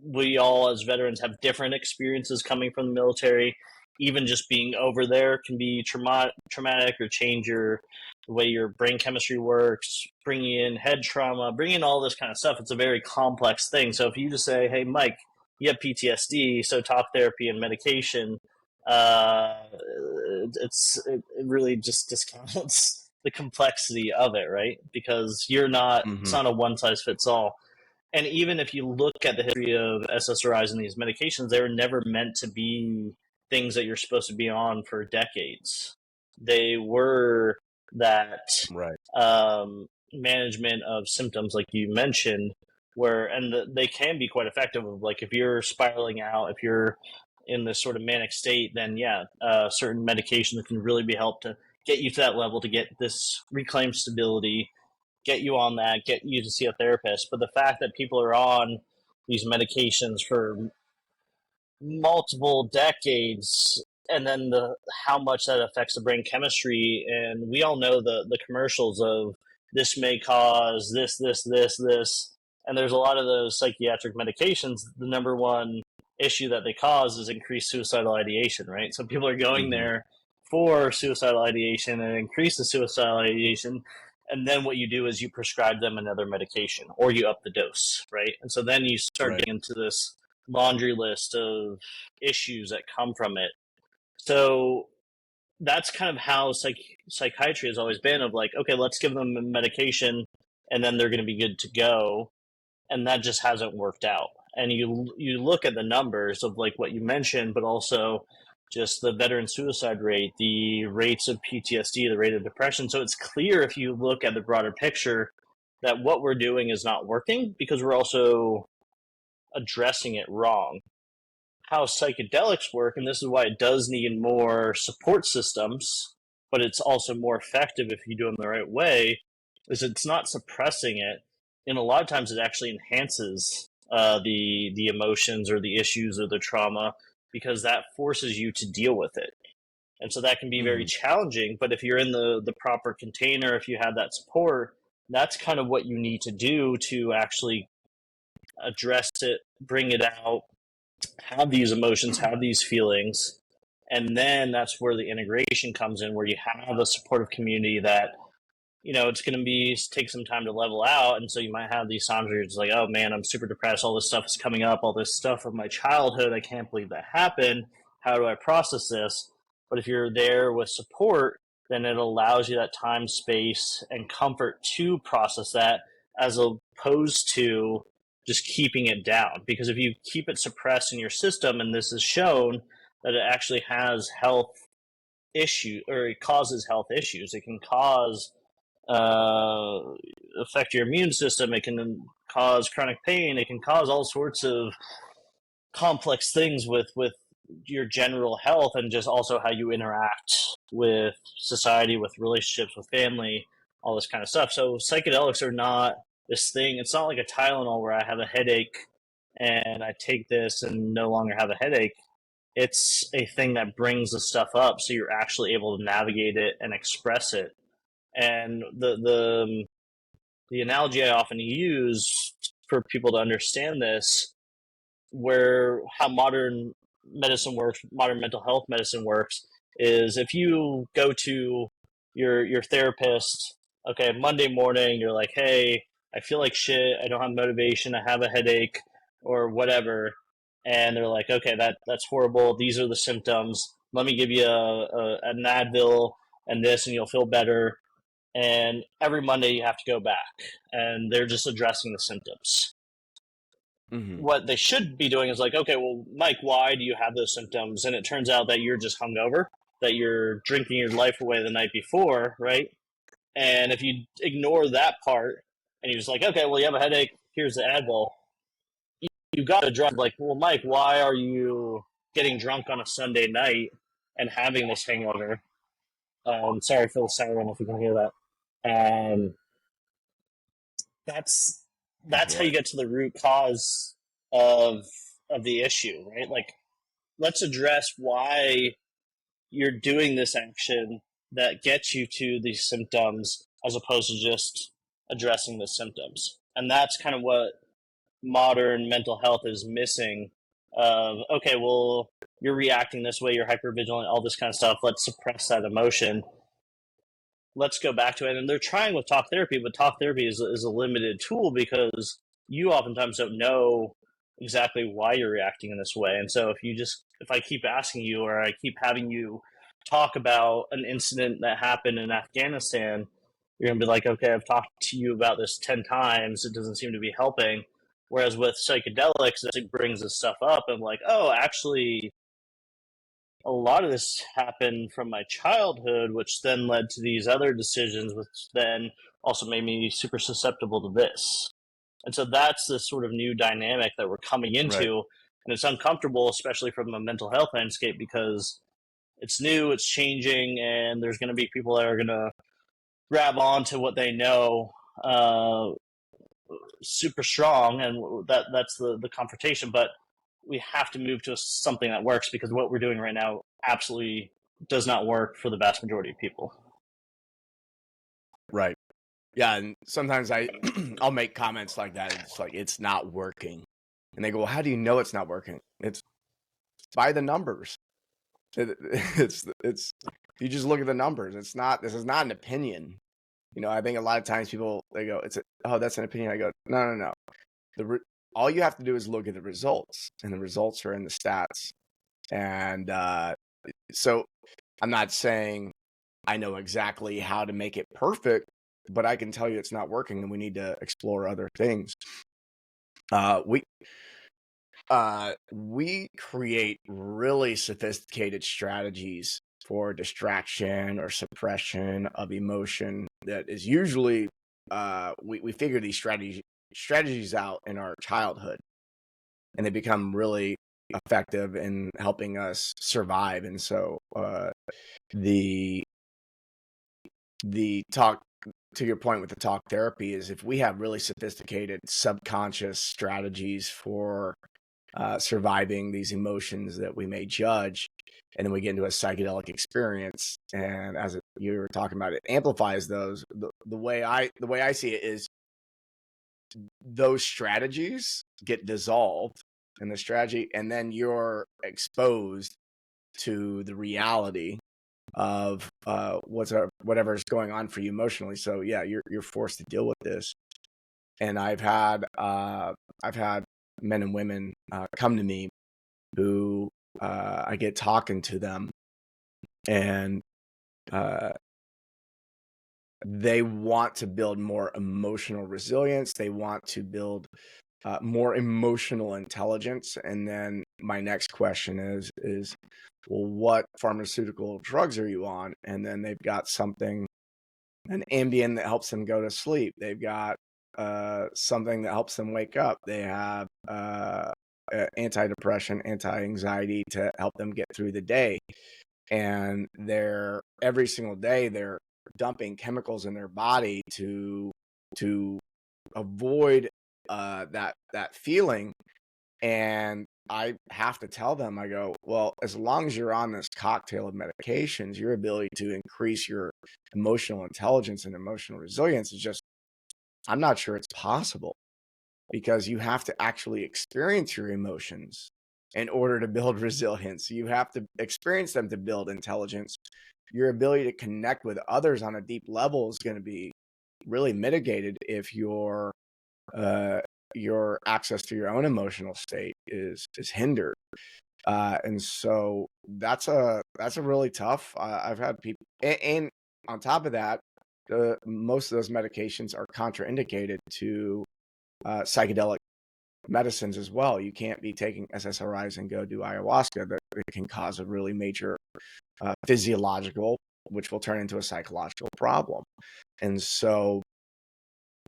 we all, as veterans, have different experiences coming from the military. Even just being over there can be traumatic or change the way your brain chemistry works, bringing in head trauma, bringing in all this kind of stuff. It's a very complex thing. So if you just say, hey, Mike, you have PTSD, so talk therapy and medication, uh, it really just discounts the complexity of it, right? Because it's not a one size fits all. And even if you look at the history of SSRIs and these medications, they were never meant to be things that you're supposed to be on for decades. They were that Right. management of symptoms, like you mentioned, they can be quite effective. Like if you're spiraling out, if you're in this sort of manic state, then yeah, certain medications can really be helped to get you to that level, to get this reclaimed stability, get you on that, get you to see a therapist. But the fact that people are on these medications for multiple decades, and then how much that affects the brain chemistry, and we all know the commercials of this may cause this, and there's a lot of those psychiatric medications. The number one issue that they cause is increased suicidal ideation, right? So people are going there for suicidal ideation and increase the suicidal ideation, and then what you do is you prescribe them another medication or you up the dose, right? And so then you start getting into this laundry list of issues that come from it. So that's kind of how psychiatry has always been, of like, okay, let's give them a medication and then they're going to be good to go. And that just hasn't worked out. And you look at the numbers of like what you mentioned, but also just the veteran suicide rate, the rates of PTSD, the rate of depression. So it's clear, if you look at the broader picture, that what we're doing is not working because we're also addressing it wrong. How psychedelics work, and this is why it does need more support systems, but it's also more effective if you do them the right way, is it's not suppressing it. And a lot of times it actually enhances the emotions or the issues or the trauma, because that forces you to deal with it. And so that can be very challenging. But if you're in the proper container, if you have that support, that's kind of what you need to do to actually address it, bring it out, have these emotions, have these feelings. And then that's where the integration comes in, where you have a supportive community that, it's going to take some time to level out. And so you might have these times where you're just like, oh man, I'm super depressed. All this stuff is coming up, all this stuff from my childhood. I can't believe that happened. How do I process this? But if you're there with support, then it allows you that time, space, and comfort to process that, as opposed to just keeping it down. Because if you keep it suppressed in your system, and this is shown that it actually has health issue, or it causes health issues. It can cause affect your immune system. It can cause chronic pain. It can cause all sorts of complex things with your general health, and just also how you interact with society, with relationships, with family, all this kind of stuff. So psychedelics are not this thing. It's not like a Tylenol where I have a headache and I take this and no longer have a headache. It's a thing that brings the stuff up, so you're actually able to navigate it and express it. And the analogy I often use for people to understand this, where how modern medicine works, modern mental health medicine works, is if you go to your therapist, okay, Monday morning, you're like, hey, I feel like shit, I don't have motivation, I have a headache, or whatever, and they're like, okay, that's horrible. These are the symptoms. Let me give you an Advil and this, and you'll feel better. And every Monday you have to go back, and they're just addressing the symptoms. What they should be doing is like, okay, well, Mike, why do you have those symptoms? And it turns out that you're just hungover, that you're drinking your life away the night before, right? And if you ignore that part and you're just like, okay, well, you have a headache, here's the Advil, you got a drug. Like, well, Mike, why are you getting drunk on a Sunday night and having this hangover? Sorry for the siren if you can hear that. that's Oh how boy. you get to the root cause of the issue, right? Like, let's address why you're doing this action that gets you to these symptoms as opposed to just addressing the symptoms. And that's kind of what modern mental health is missing. Okay, well, you're reacting this way, you're hypervigilant, all this kind of stuff. Let's suppress that emotion. Let's go back to it. And they're trying with talk therapy, but talk therapy is a limited tool because you oftentimes don't know exactly why you're reacting in this way. And so if I keep asking you, or I keep having you talk about an incident that happened in Afghanistan, you're going to be like, okay, I've talked to you about this 10 times. It doesn't seem to be helping. Whereas with psychedelics, it brings this stuff up. And like, oh, actually, a lot of this happened from my childhood, which then led to these other decisions, which then also made me super susceptible to this. And so that's the sort of new dynamic that we're coming Right. into. And it's uncomfortable, especially from a mental health landscape, because it's new, it's changing, and there's going to be people that are going to grab on to what they know uh, super strong, and that's the confrontation. But we have to move to something that works, because what we're doing right now absolutely does not work for the vast majority of people. Right. Yeah, and sometimes I'll make comments like that. It's like it's not working, and they go, "Well, how do you know it's not working?" It's by the numbers. It's you just look at the numbers. It's not. This is not an opinion. You know, I think a lot of times people they go, oh, that's an opinion." I go, no, no, no. All you have to do is look at the results, and the results are in the stats. And so I'm not saying I know exactly how to make it perfect, but I can tell you it's not working, and we need to explore other things. We create really sophisticated strategies for distraction or suppression of emotion. That is usually we figure these strategies out in our childhood, and they become really effective in helping us survive. And so the talk, to your point with the talk therapy, is if we have really sophisticated subconscious strategies for surviving these emotions that we may judge, and then we get into a psychedelic experience, and you were talking about, it amplifies those. The way I see it is those strategies get dissolved in the strategy, and then you're exposed to the reality of whatever's going on for you emotionally. So yeah, you're forced to deal with this. And I've had men and women come to me who I get talking to them, and they want to build more emotional resilience. They want to build more emotional intelligence. And then my next question is, well, what pharmaceutical drugs are you on? And then they've got an Ambien that helps them go to sleep. They've got something that helps them wake up. They have antidepressant, anti-anxiety to help them get through the day. And every single day they're dumping chemicals in their body to avoid that feeling. And I have to tell them, I go, well, as long as you're on this cocktail of medications, your ability to increase your emotional intelligence and emotional resilience is just, I'm not sure it's possible, because you have to actually experience your emotions in order to build resilience. You have to experience them to build intelligence. Your ability to connect with others on a deep level is going to be really mitigated if your access to your own emotional state is hindered. And so that's a really tough. I've had people, and on top of that, most of those medications are contraindicated to psychedelic medicines as well. You can't be taking SSRIs and go do ayahuasca. That it can cause a really major physiological, which will turn into a psychological problem. And so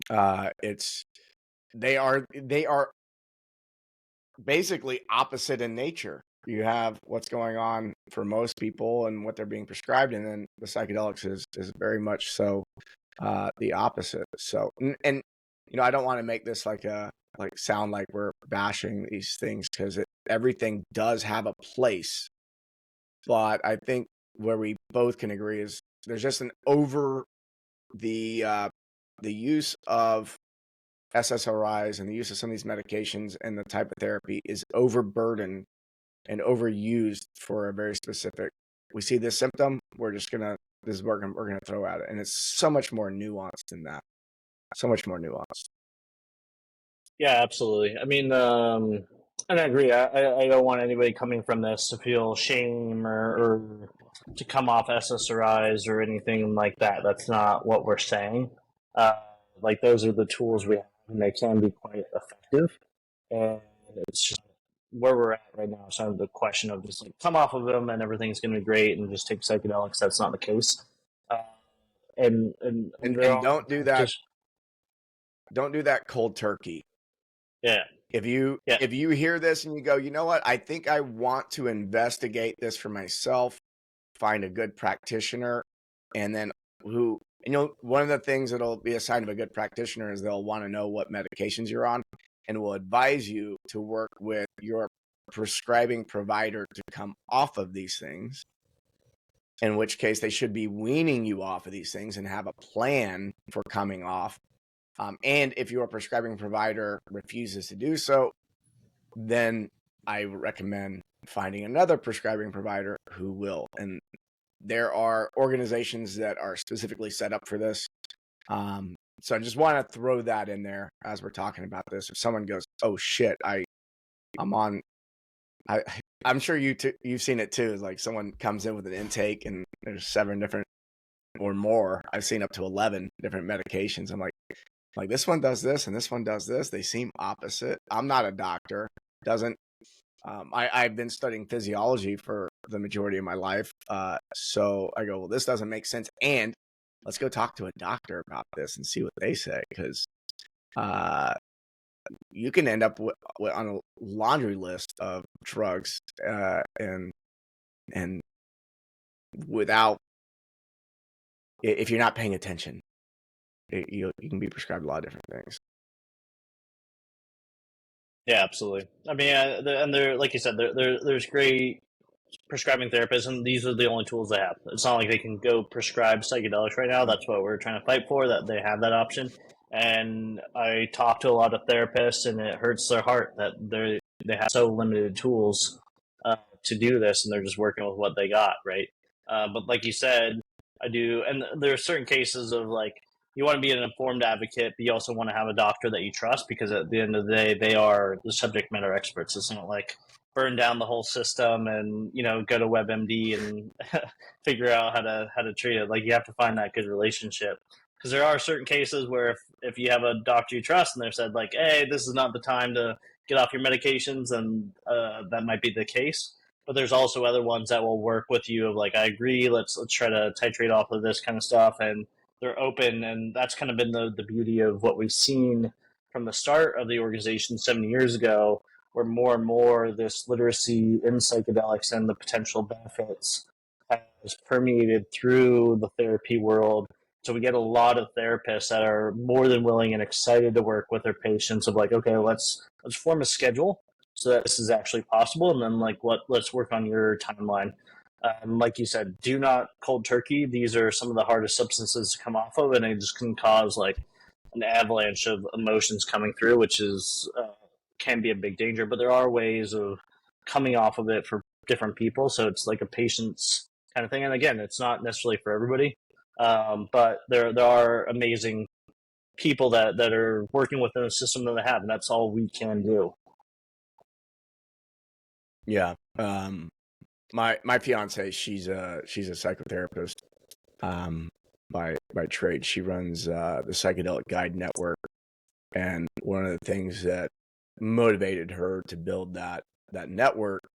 they are basically opposite in nature. You have what's going on for most people and what they're being prescribed, and then the psychedelics is very much so the opposite. So, and I don't want to make this sound like we're bashing these things, because everything does have a place. But I think where we both can agree is there's just the use of SSRIs and the use of some of these medications and the type of therapy is overburdened and overused for a very specific. We see this symptom, this is what we're gonna throw at it, and it's so much more nuanced than that. So much more nuanced. Yeah, absolutely. I mean, and I agree. I don't want anybody coming from this to feel shame or to come off SSRIs or anything like that. That's not what we're saying. Uh, like, those are the tools we have, and they can be quite effective. And it's just where we're at right now. So the question of just like come off of them and everything's going to be great and just take psychedelics. That's not the case. Uh, and they're And all just don't do that cold turkey. yeah. If you hear this and you go, you know what, I think I want to investigate this for myself, find a good practitioner, and then one of the things that'll be a sign of a good practitioner is they'll want to know what medications you're on, and will advise you to work with your prescribing provider to come off of these things, in which case they should be weaning you off of these things and have a plan for coming off. And if your prescribing provider refuses to do so, then I recommend finding another prescribing provider who will. And there are organizations that are specifically set up for this. So I just want to throw that in there as we're talking about this. If someone goes, "Oh shit, I'm sure you've seen it too. It's like someone comes in with an intake and there's 7 different or more. I've seen up to 11 different medications. I'm like this one does this and this one does this. They seem opposite. I'm not a doctor. I've been studying physiology for the majority of my life. So I go, well, this doesn't make sense. And let's go talk to a doctor about this and see what they say. Because you can end up on a laundry list of drugs and without, if you're not paying attention, you can be prescribed a lot of different things. Yeah, absolutely. I mean, and there, like you said, there's great prescribing therapists, and these are the only tools they have. It's not like they can go prescribe psychedelics right now. That's what we're trying to fight for, that they have that option. And I talk to a lot of therapists, and it hurts their heart that they have so limited tools to do this, and they're just working with what they got, right? But like you said, I do, and there are certain cases of like you want to be an informed advocate, but you also want to have a doctor that you trust, because at the end of the day, they are the subject matter experts. It's not like burn down the whole system and go to WebMD and figure out how to treat it. Like, you have to find that good relationship, because there are certain cases where if you have a doctor you trust and they've said like, hey, this is not the time to get off your medications, and that might be the case. But there's also other ones that will work with you of like, I agree, let's try to titrate off of this kind of stuff, and they're open. And that's kind of been the beauty of what we've seen from the start of the organization 7 years ago, where more and more this literacy in psychedelics and the potential benefits has permeated through the therapy world. So we get a lot of therapists that are more than willing and excited to work with their patients of like, okay, let's form a schedule so that this is actually possible, and then let's work on your timeline. Like you said, do not cold turkey. These are some of the hardest substances to come off of, and it just can cause like an avalanche of emotions coming through, which is can be a big danger. But there are ways of coming off of it for different people, so it's like a patient's kind of thing. And again, it's not necessarily for everybody, but there are amazing people that are working within the system that they have, and that's all we can do. Yeah. My fiance, she's a psychotherapist by trade. She runs the Psychedelic Guide Network, and one of the things that motivated her to build that network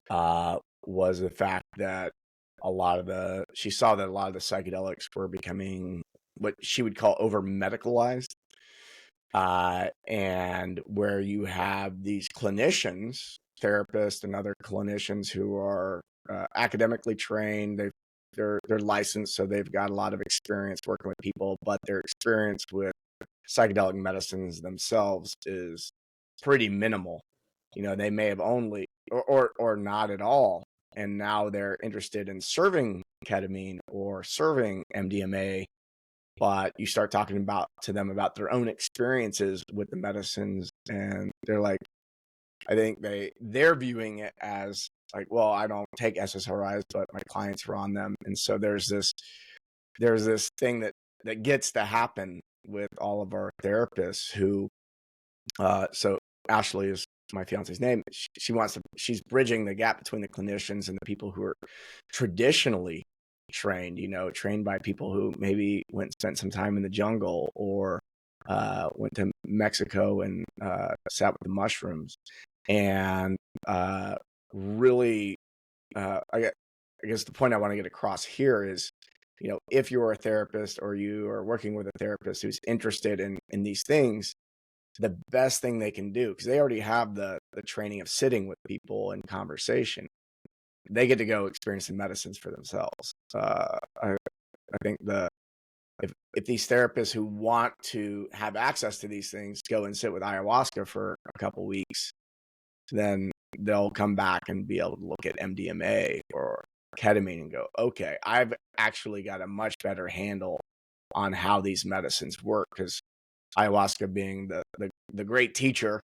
was the fact that she saw that a lot of the psychedelics were becoming what she would call over medicalized, and where you have these clinicians, therapists, and other clinicians who are academically trained. They're licensed, so they've got a lot of experience working with people, but they're experienced with psychedelic medicines themselves is pretty minimal. They may have only or not at all, and now they're interested in serving ketamine or serving MDMA. But you start talking to them about their own experiences with the medicines, and they're like, I think they're viewing it as like, well, I don't take SSRIs, but my clients are on them, and so there's this thing that gets to happen with all of our therapists who, so Ashley is my fiance's name. She's bridging the gap between the clinicians and the people who are traditionally trained, trained by people who maybe went and spent some time in the jungle or went to Mexico and sat with the mushrooms. And really, I guess the point I want to get across here is, if you're a therapist or you are working with a therapist who's interested in these things, the best thing they can do, because they already have the training of sitting with people in conversation, they get to go experience the medicines for themselves. I think if these therapists who want to have access to these things go and sit with ayahuasca for a couple weeks, then they'll come back and be able to look at MDMA or ketamine and go, okay, I've actually got a much better handle on how these medicines work, because ayahuasca being the great teacher,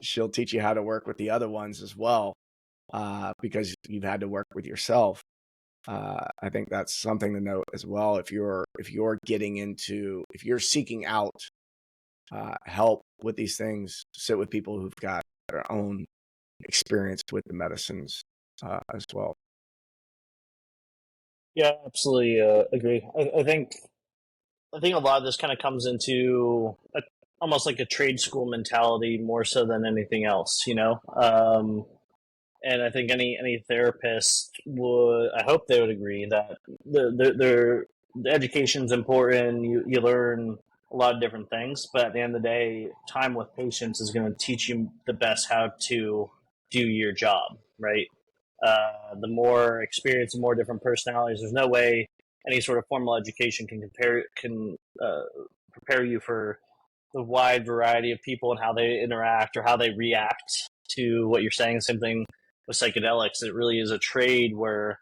she'll teach you how to work with the other ones as well, because you've had to work with yourself. I think that's something to note as well. If you're seeking out help with these things, sit with people who've got their own experience with the medicines as well. Yeah, absolutely agree. I think a lot of this kind of comes into almost like a trade school mentality more so than anything else, and I think any therapist would, I hope they would agree that the education's important. You learn a lot of different things, but at the end of the day, time with patients is going to teach you the best how to do your job, right? The more experience, the more different personalities. There's no way any sort of formal education can prepare you for the wide variety of people and how they interact or how they react to what you're saying. Same thing with psychedelics. It really is a trade where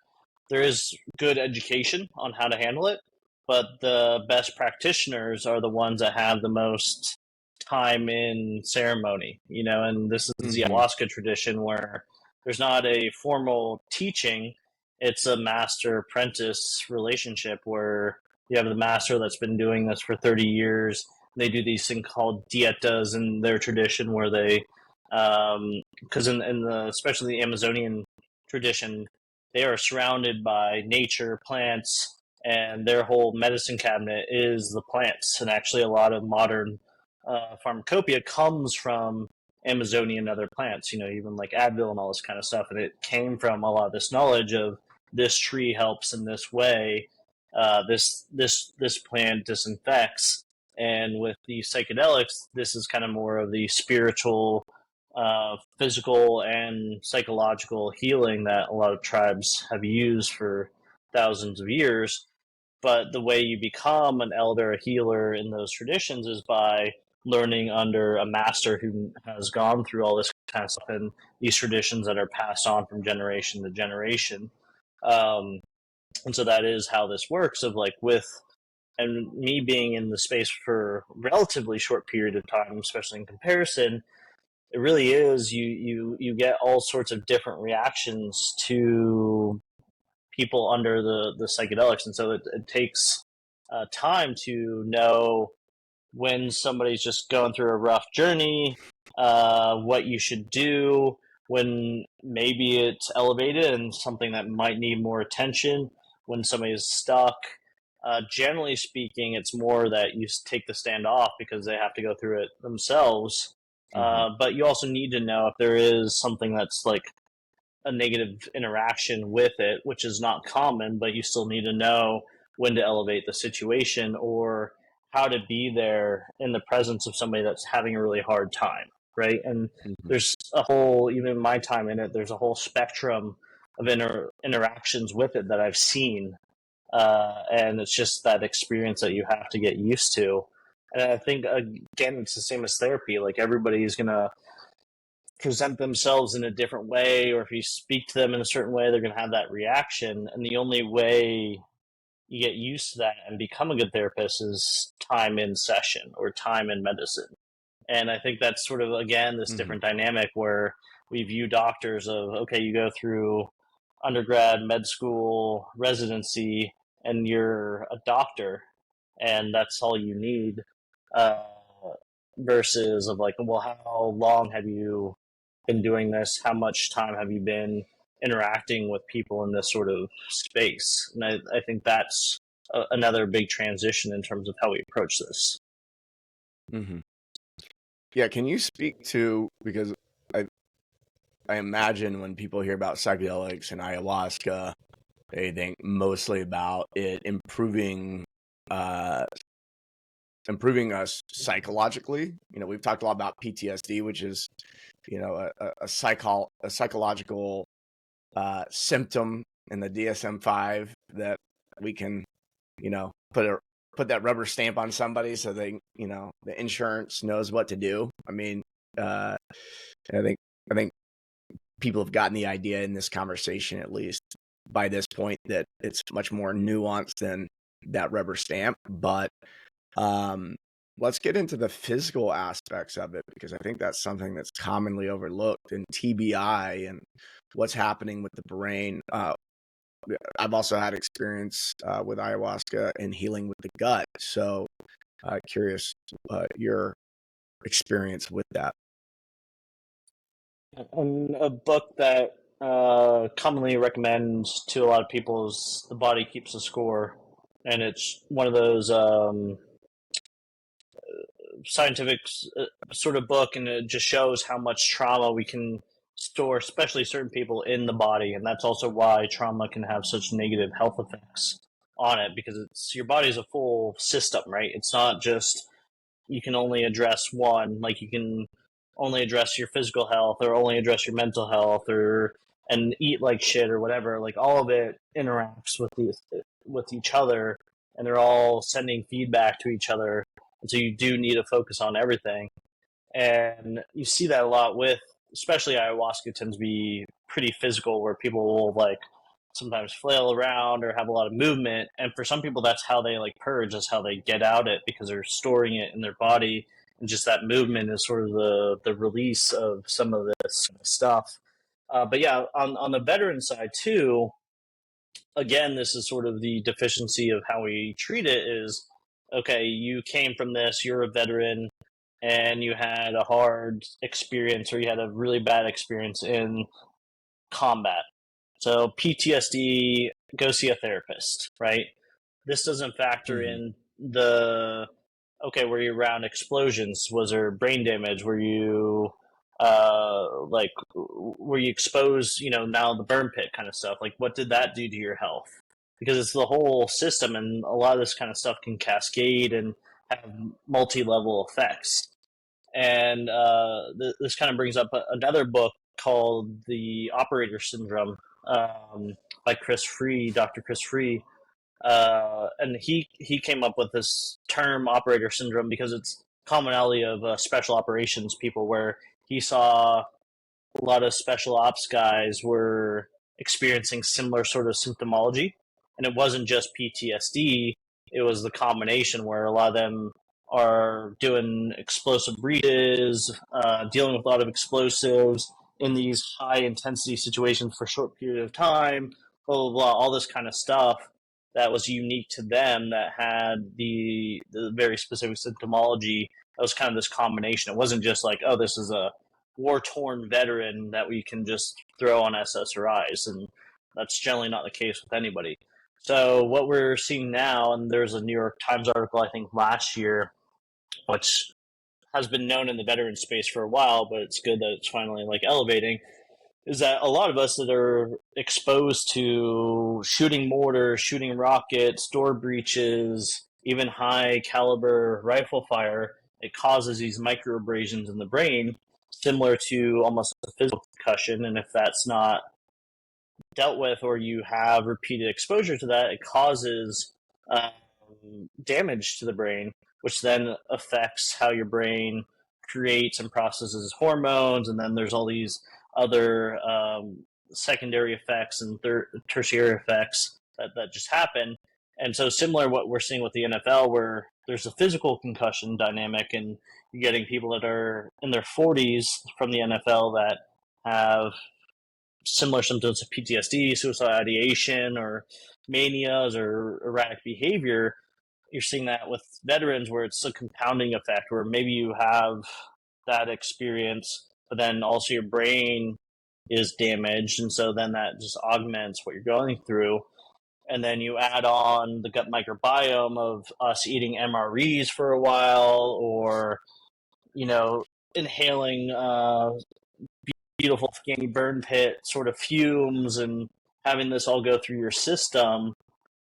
there is good education on how to handle it, but the best practitioners are the ones that have the most time in ceremony, and this is the ayahuasca tradition where there's not a formal teaching. It's a master apprentice relationship where you have the master that's been doing this for 30 years. They do these things called dietas in their tradition where they, because in the, especially the Amazonian tradition, they are surrounded by nature, plants, and their whole medicine cabinet is the plants. And actually, a lot of modern pharmacopoeia comes from Amazonian and other plants, even like Advil and all this kind of stuff. And it came from a lot of this knowledge of this tree helps in this way, this plant disinfects. And with the psychedelics, this is kind of more of the spiritual, physical, and psychological healing that a lot of tribes have used for thousands of years. But the way you become an elder, a healer in those traditions is by learning under a master who has gone through all this kind of stuff and these traditions that are passed on from generation to generation. And so that is how this works, of like and me being in the space for a relatively short period of time, especially in comparison, it really is, you get all sorts of different reactions to people under the psychedelics. And so it takes time to know when somebody's just going through a rough journey, what you should do when maybe it's elevated and something that might need more attention, when somebody's stuck. Generally speaking, it's more that you take the stand off because they have to go through it themselves. But you also need to know if there is something that's like a negative interaction with it, which is not common, but you still need to know when to elevate the situation or how to be there in the presence of somebody that's having a really hard time, right? And there's a whole, even my time in it, there's a whole spectrum of interactions with it that I've seen. And it's just that experience that you have to get used to. And I think, again, it's the same as therapy. Like, everybody's going to present themselves in a different way, or if you speak to them in a certain way, they're going to have that reaction. And the only way you get used to that and become a good therapist is time in session or time in medicine. And I think that's sort of, again, this Mm-hmm. different dynamic where we view doctors of, okay, you go through undergrad, med school, residency, and you're a doctor, and that's all you need. Uh, Versus of like, well, how long have you been doing this? How much time have you been interacting with people in this sort of space? And I think that's another big transition in terms of how we approach this. Mm-hmm. Yeah, can you speak to, because I imagine when people hear about psychedelics and ayahuasca, they think mostly about it uh, improving us psychologically. You know, we've talked a lot about PTSD, which is, you know, a psychological symptom in the DSM-5 that we can, you know, put that rubber stamp on somebody so they, you know, the insurance knows what to do. I mean, uh, I think people have gotten the idea in this conversation, at least by this point, that it's much more nuanced than that rubber stamp. But um, let's get into the physical aspects of it, because I think that's something that's commonly overlooked in TBI and what's happening with the brain. I've also had experience with ayahuasca and healing with the gut. So curious your experience with that. And a book that commonly recommend to a lot of people is The Body Keeps the Score. And it's one of those scientific sort of book, and it just shows how much trauma we can store, especially certain people, in the body. And that's also why trauma can have such negative health effects on it, because it's your body is a full system, right? It's not just you can only address one. Like, you can only address your physical health or only address your mental health, or and eat like shit or whatever. Like, all of it interacts with each other, and they're all sending feedback to each other. And so you do need to focus on everything. And you see that a lot with, especially ayahuasca tends to be pretty physical, where people will like sometimes flail around or have a lot of movement. And for some people, that's how they like purge, that's how they get out it, because they're storing it in their body. And just that movement is sort of the release of some of this stuff. But yeah, on the veteran side too, again, this is sort of the deficiency of how we treat it is, okay, you came from this, you're a veteran, and you had a hard experience or you had a really bad experience in combat. So PTSD, go see a therapist, right? This doesn't factor Mm-hmm. in the, okay, were you around explosions? Was there brain damage? Were you were you exposed, now the burn pit kind of stuff? Like, what did that do to your health? Because it's the whole system, and a lot of this kind of stuff can cascade and have multi-level effects. And this kind of brings up another book called The Operator Syndrome, by Dr. Chris Free. And he came up with this term operator syndrome because it's commonality of special operations people, where he saw a lot of special ops guys were experiencing similar sort of symptomology. And it wasn't just PTSD, it was the combination where a lot of them are doing explosive breaches, dealing with a lot of explosives in these high intensity situations for a short period of time, blah, blah, blah, all this kind of stuff that was unique to them, that had the very specific symptomology. That was kind of this combination. It wasn't just like, oh, this is a war-torn veteran that we can just throw on SSRIs, and that's generally not the case with anybody. So what we're seeing now, and there's a New York Times article I think last year, which has been known in the veteran space for a while, but it's good that it's finally like elevating, is that a lot of us that are exposed to shooting mortar, shooting rockets, door breaches, even high caliber rifle fire, it causes these micro abrasions in the brain, similar to almost a physical concussion. And if that's not dealt with, or you have repeated exposure to that, it causes damage to the brain. which then affects how your brain creates and processes hormones. And then there's all these other secondary effects and tertiary effects that just happen. And so similar to what we're seeing with the NFL, where there's a physical concussion dynamic, and you're getting people that are in their 40s from the NFL that have similar symptoms of PTSD, suicidal ideation, or manias or erratic behavior. You're seeing that with veterans where it's a compounding effect, where maybe you have that experience, but then also your brain is damaged. And so then that just augments what you're going through. And then you add on the gut microbiome of us eating MREs for a while, or, inhaling beautiful Afghani burn pit sort of fumes and having this all go through your system.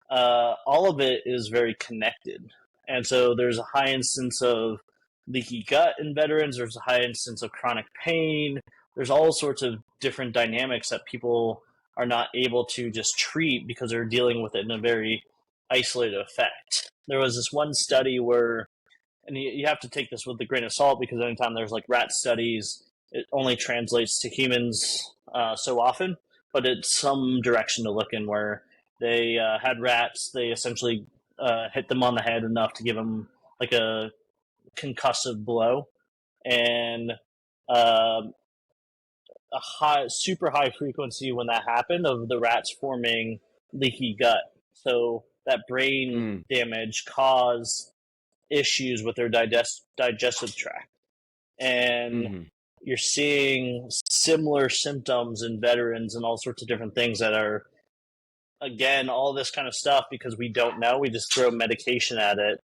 All of it is very connected. And so there's a high instance of leaky gut in veterans. There's a high instance of chronic pain. There's all sorts of different dynamics that people are not able to just treat because they're dealing with it in a very isolated effect. There was this one study where, and you have to take this with a grain of salt, because anytime there's like rat studies, it only translates to humans so often, but it's some direction to look in, where they had rats. They essentially hit them on the head enough to give them like a concussive blow, and a super high frequency when that happened of the rats forming leaky gut. So that brain damage caused issues with their digestive tract. And you're seeing similar symptoms in veterans and all sorts of different things that are, again, all this kind of stuff, because we don't know. We just throw medication at it.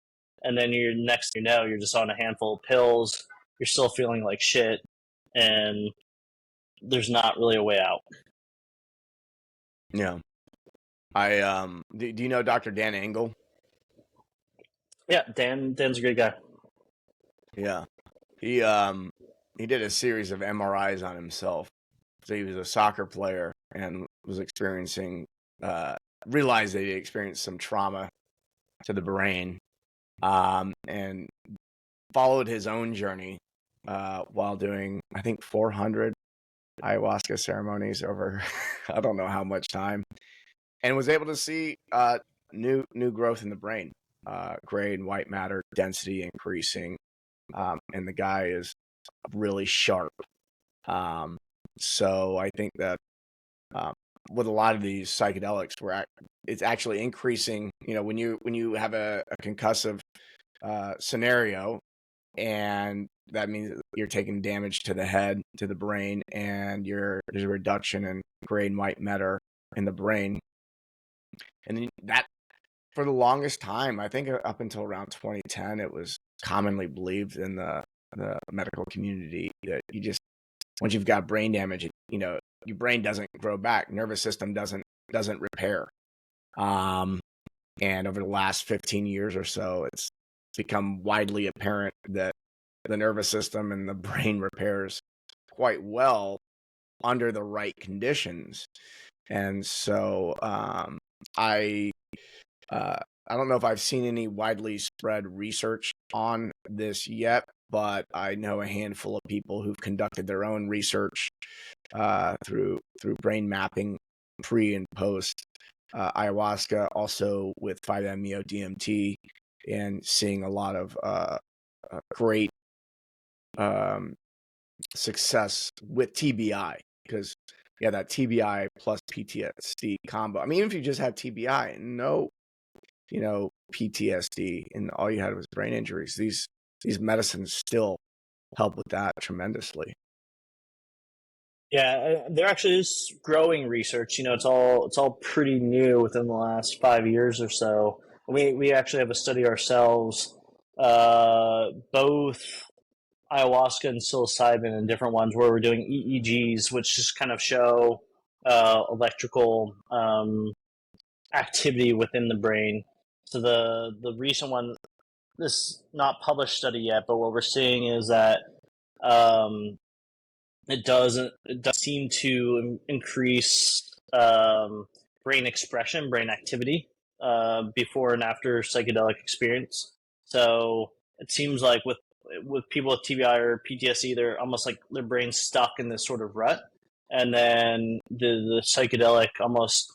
And then next thing you know, you're just on a handful of pills. You're still feeling like shit. And there's not really a way out. Yeah. Do you know Dr. Dan Engel? Yeah, Dan's a great guy. Yeah. He did a series of MRIs on himself. So he was a soccer player and was realized that he experienced some trauma to the brain, and followed his own journey while doing, I think, 400 ayahuasca ceremonies over I don't know how much time, and was able to see new growth in the brain, gray and white matter density increasing, and the guy is really sharp. So I think that with a lot of these psychedelics, it's actually increasing. When you have a concussive scenario, and that means you're taking damage to the head, to the brain, and there's a reduction in gray and white matter in the brain. And then that, for the longest time, I think up until around 2010, it was commonly believed in the medical community that once you've got brain damage, your brain doesn't grow back, nervous system doesn't repair. And over the last 15 years or so, it's become widely apparent that the nervous system and the brain repairs quite well under the right conditions. And so I don't know if I've seen any widely spread research on this yet, but I know a handful of people who've conducted their own research through brain mapping pre and post ayahuasca, also with 5-MeO-DMT, and seeing a lot of great success with TBI, because that TBI plus PTSD combo. I mean, even if you just had TBI and no, PTSD, and all you had was brain injuries, these medicines still help with that tremendously. Yeah, there actually is growing research. It's all pretty new within the last 5 years or so. We actually have a study ourselves, both ayahuasca and psilocybin and different ones, where we're doing EEGs, which just kind of show electrical activity within the brain. So the recent one, this not published study yet, but what we're seeing is that it does seem to increase brain expression, brain activity before and after psychedelic experience. So it seems like with people with TBI or PTSD, they're almost like their brain's stuck in this sort of rut, and then the psychedelic almost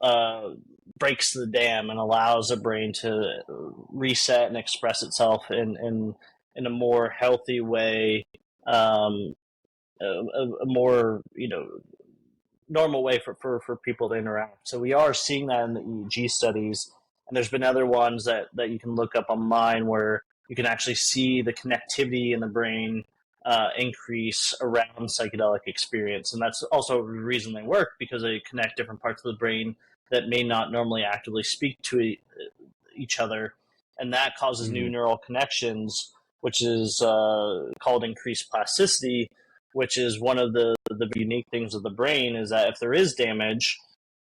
uh, breaks the dam and allows the brain to reset and express itself in a more healthy way, um, a more normal way for people to interact. So we are seeing that in the EEG studies, and there's been other ones that you can look up online where you can actually see the connectivity in the brain increase around psychedelic experience, and that's also the reason they work, because they connect different parts of the brain that may not normally actively speak to each other, and that causes new Mm-hmm. neural connections, which is called increased plasticity, which is one of the unique things of the brain, is that if there is damage,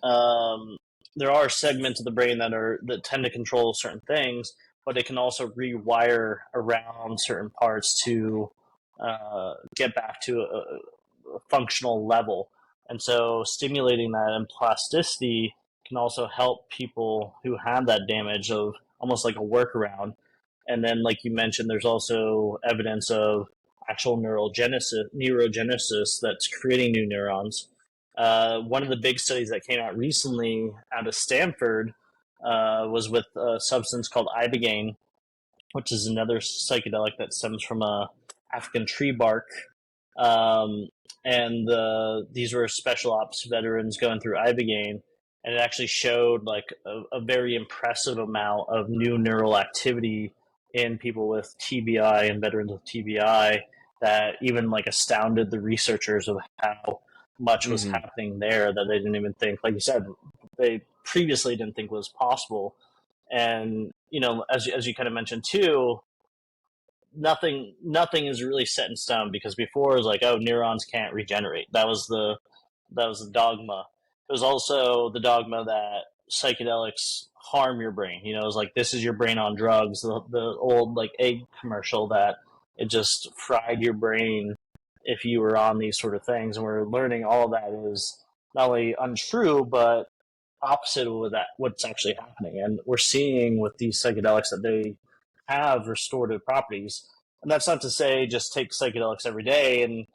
um, there are segments of the brain that tend to control certain things, but it can also rewire around certain parts to get back to a functional level. And so stimulating that and plasticity can also help people who have that damage, of almost like a workaround. And then, like you mentioned, there's also evidence of actual neurogenesis that's creating new neurons. One of the big studies that came out recently out of Stanford was with a substance called ibogaine, which is another psychedelic that stems from a African tree bark. Um, and these were special ops veterans going through ibogaine, and it actually showed like a very impressive amount of new neural activity in people with TBI and veterans with TBI, that even like astounded the researchers of how much was Mm-hmm. happening there that they didn't even think, like you said, they previously didn't think was possible. And as you kind of mentioned too, nothing is really set in stone, because before it was like, oh, neurons can't regenerate. That was the dogma. It was also the dogma that psychedelics harm your brain. It was like, this is your brain on drugs, the old like egg commercial, that it just fried your brain if you were on these sort of things. And we're learning all of that is not only untrue, but opposite of what's actually happening. And we're seeing with these psychedelics that they have restorative properties. And that's not to say just take psychedelics every day and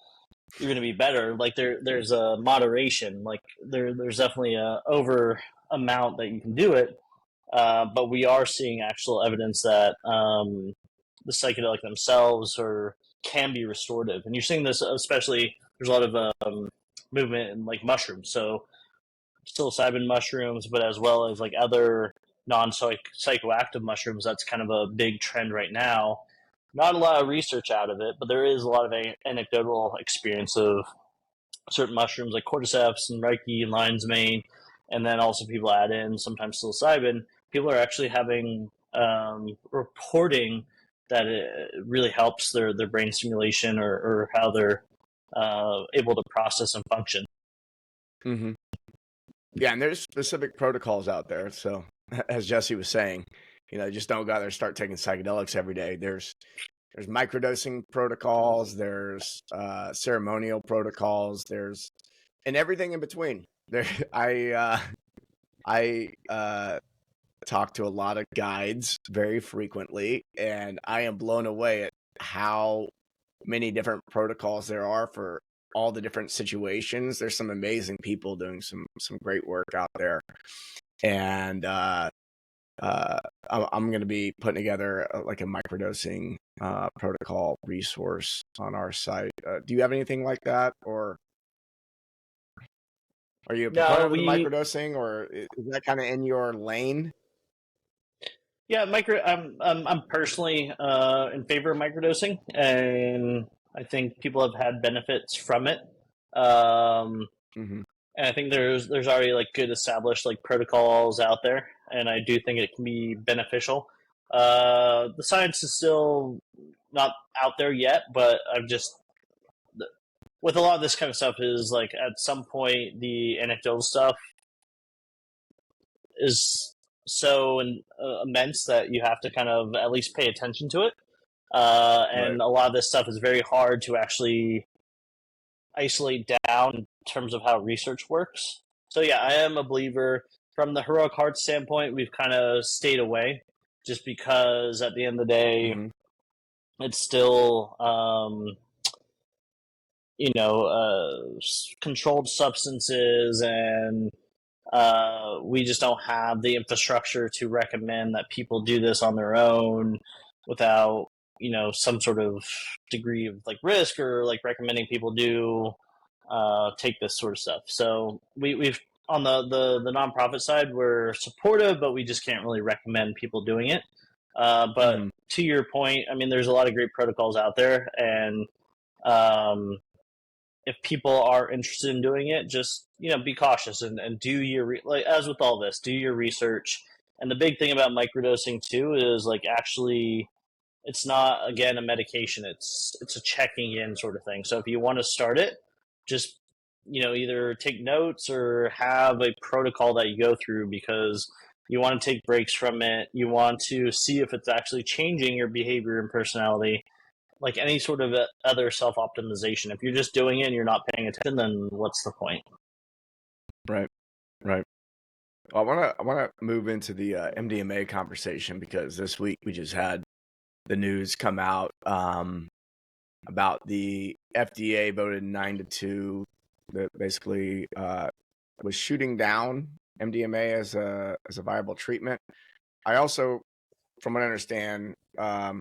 you're going to be better. Like there's a moderation. Like there's definitely a over amount that you can do it. But we are seeing actual evidence that the psychedelic themselves can be restorative. And you're seeing this, especially there's a lot of movement in like mushrooms. So psilocybin mushrooms, but as well as like other non-psychoactive mushrooms. That's kind of a big trend right now. Not a lot of research out of it, but there is a lot of anecdotal experience of certain mushrooms like cordyceps and reiki and lion's mane, and then also people add in sometimes psilocybin. People are actually having reporting that it really helps their brain stimulation, or how they're able to process and function. Mm-hmm. Yeah, and there's specific protocols out there. So, as Jesse was saying, just don't go out there and start taking psychedelics every day. There's microdosing protocols. There's ceremonial protocols. There's and everything in between. There, I talk to a lot of guides very frequently, and I am blown away at how many different protocols there are for all the different situations. There's some amazing people doing some great work out there, and I'm going to be putting together like a microdosing protocol resource on our site. Do you have anything like that, or are you a No, proponent of the we microdosing, or is that kind of in your lane? Yeah, I'm personally in favor of microdosing, and I think people have had benefits from it. Um, Mm-hmm. and I think there's already like good established like protocols out there, and I do think it can be beneficial. The science is still not out there yet, but I've just with a lot of this kind of stuff is like at some point the anecdotal stuff is so immense that you have to kind of at least pay attention to it. Right. And a lot of this stuff is very hard to actually isolate down in terms of how research works. So yeah, I am a believer. From the heroic heart standpoint, we've kind of stayed away. just because at the end of the day, Mm-hmm. it's still, controlled substances, and we just don't have the infrastructure to recommend that people do this on their own without, some sort of degree of like risk, or like recommending people do take this sort of stuff. So we've on the nonprofit side, we're supportive, but we just can't really recommend people doing it. But Mm-hmm. to your point, I mean, there's a lot of great protocols out there, and um, if people are interested in doing it, just be cautious, and do your like, as with all this, do your research. And the big thing about microdosing too is like, actually, it's not, again, a medication. It's a checking in sort of thing. So if you want to start it, just either take notes or have a protocol that you go through, because you want to take breaks from it. You want to see if it's actually changing your behavior and personality, like any sort of other self optimization. If you're just doing it and you're not paying attention, then what's the point? Right. Right. Well, I want to move into the MDMA conversation, because this week we just had the news come out about the FDA voted 9-2 that basically was shooting down MDMA as a viable treatment. I also, from what I understand, I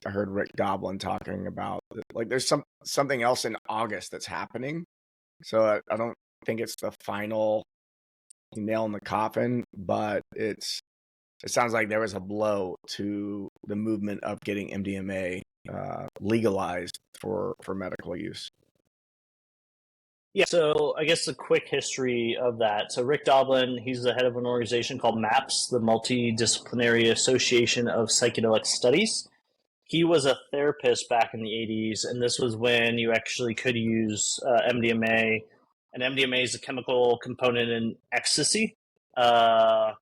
heard Rick Doblin talking about like there's something else in August that's happening. So I don't think it's the final nail in the coffin, but it sounds like there was a blow to the movement of getting MDMA legalized for medical use. Yeah, so I guess the quick history of that. So Rick Doblin, he's the head of an organization called MAPS, the Multidisciplinary Association of Psychedelic Studies. He was a therapist back in the 80s, and this was when you actually could use MDMA. And MDMA is a chemical component in ecstasy, but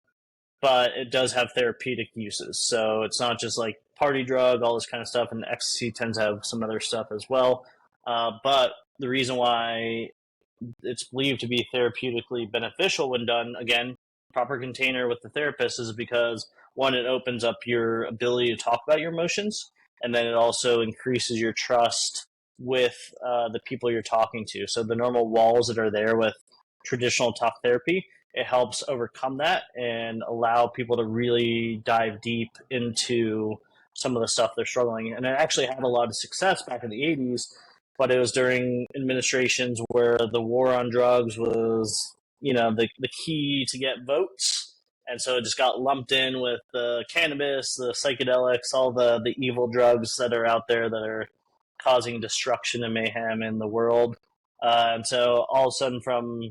it does have therapeutic uses. So it's not just like party drug, all this kind of stuff, and ecstasy tends to have some other stuff as well. But the reason why it's believed to be therapeutically beneficial when done, again, proper container with the therapist, is because one, it opens up your ability to talk about your emotions, and then it also increases your trust with the people you're talking to. So the normal walls that are there with traditional talk therapy, it helps overcome that and allow people to really dive deep into some of the stuff they're struggling. And it actually had a lot of success back in the 80s, but it was during administrations where the war on drugs was, the key to get votes. And so it just got lumped in with the cannabis, the psychedelics, all the evil drugs that are out there that are causing destruction and mayhem in the world. And so all of a sudden, from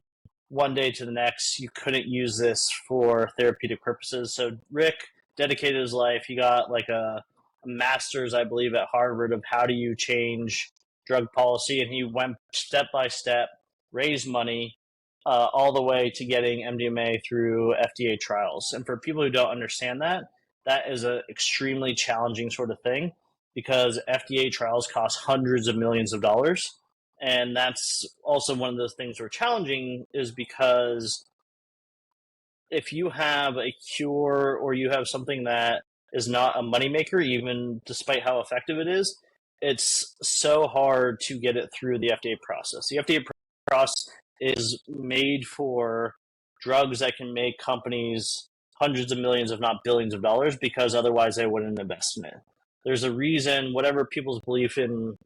one day to the next, you couldn't use this for therapeutic purposes. So Rick dedicated his life. He got like a master's, I believe, at Harvard of how do you change drug policy, and he went step by step, raised money, all the way to getting MDMA through FDA trials. And for people who don't understand that, that is an extremely challenging sort of thing, because FDA trials cost hundreds of millions of dollars. And that's also one of those things where challenging is because if you have a cure or you have something that is not a moneymaker, even despite how effective it is, it's so hard to get it through the FDA process. The FDA process is made for drugs that can make companies hundreds of millions, if not billions of dollars, because otherwise they wouldn't invest in it. There's a reason, whatever people's belief in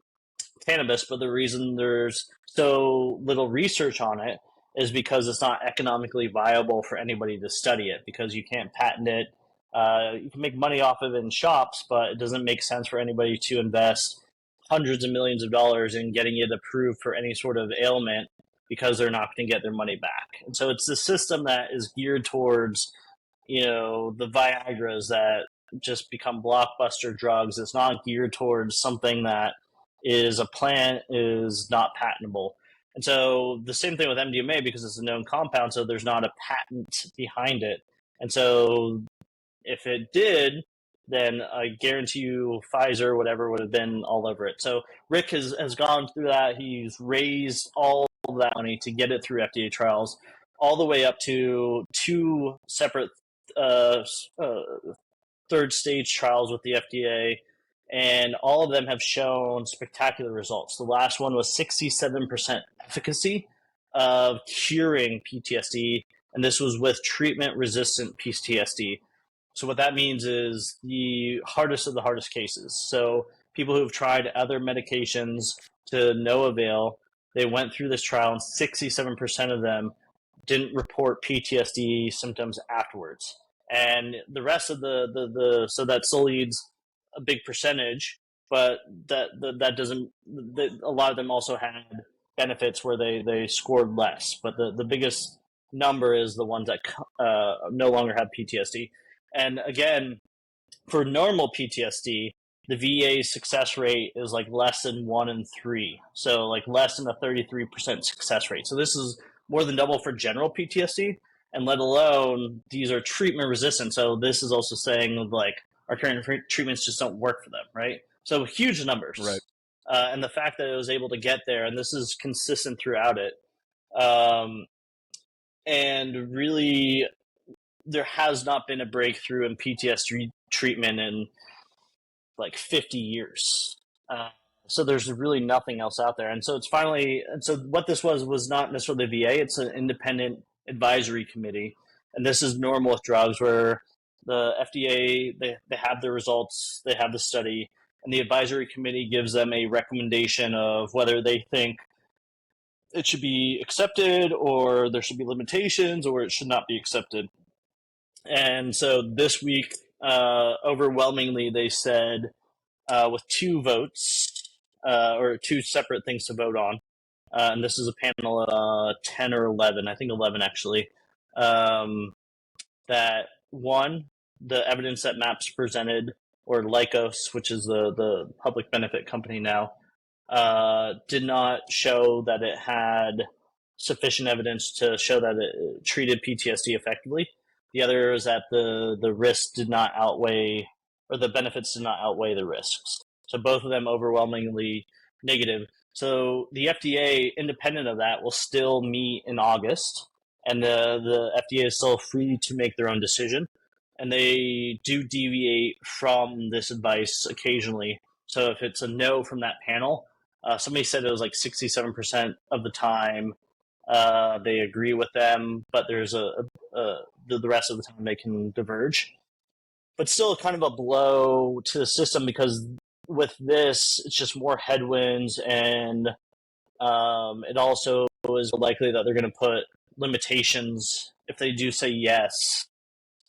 cannabis, but the reason there's so little research on it is because it's not economically viable for anybody to study it, because you can't patent it. You can make money off of it in shops, but it doesn't make sense for anybody to invest hundreds of millions of dollars in getting it approved for any sort of ailment, because they're not going to get their money back. And so it's the system that is geared towards, the Viagras that just become blockbuster drugs. It's not geared towards something that is a plant, is not patentable. And so the same thing with MDMA, because it's a known compound, so there's not a patent behind it. And so if it did, then I guarantee you Pfizer or whatever would have been all over it. So Rick has gone through that. He's raised all of that money to get it through FDA trials, all the way up to two separate third stage trials with the FDA, and all of them have shown spectacular results. The last one was 67% efficacy of curing PTSD, and this was with treatment-resistant PTSD. So what that means is the hardest of the hardest cases. So people who have tried other medications to no avail, they went through this trial, and 67% of them didn't report PTSD symptoms afterwards. And the rest of so that still leaves a big percentage, but that doesn't, a lot of them also had benefits where they scored less. But the biggest number is the ones that no longer have PTSD. And again, for normal PTSD, the VA success rate is like less than 1 in 3. So like less than a 33% success rate. So this is more than double for general PTSD, and let alone these are treatment resistant. So this is also saying like our current treatments just don't work for them, right? So huge numbers. Right. And the fact that it was able to get there, and this is consistent throughout it, and really there has not been a breakthrough in PTSD treatment in like 50 years. So there's really nothing else out there. And so it's finally, and so what this was not necessarily the VA, it's an independent advisory committee. And this is normal with drugs where the FDA, they have the results, they have the study, and the advisory committee gives them a recommendation of whether they think it should be accepted or there should be limitations or it should not be accepted. And so this week, overwhelmingly, they said with 2 votes or 2 separate things to vote on, and this is a panel of 10 or 11, I think 11 actually, that one, the evidence that MAPS presented, or Lycos, which is the public benefit company now, did not show that it had sufficient evidence to show that it treated PTSD effectively. The other is that the risks did not outweigh, or the benefits did not outweigh the risks. So both of them overwhelmingly negative. So the FDA, independent of that, will still meet in August, and the FDA is still free to make their own decision. And they do deviate from this advice occasionally. So if it's a no from that panel, somebody said it was like 67% of the time they agree with them, but there's the rest of the time they can diverge. But still kind of a blow to the system, because with this, it's just more headwinds, and it also is likely that they're going to put limitations if they do say yes,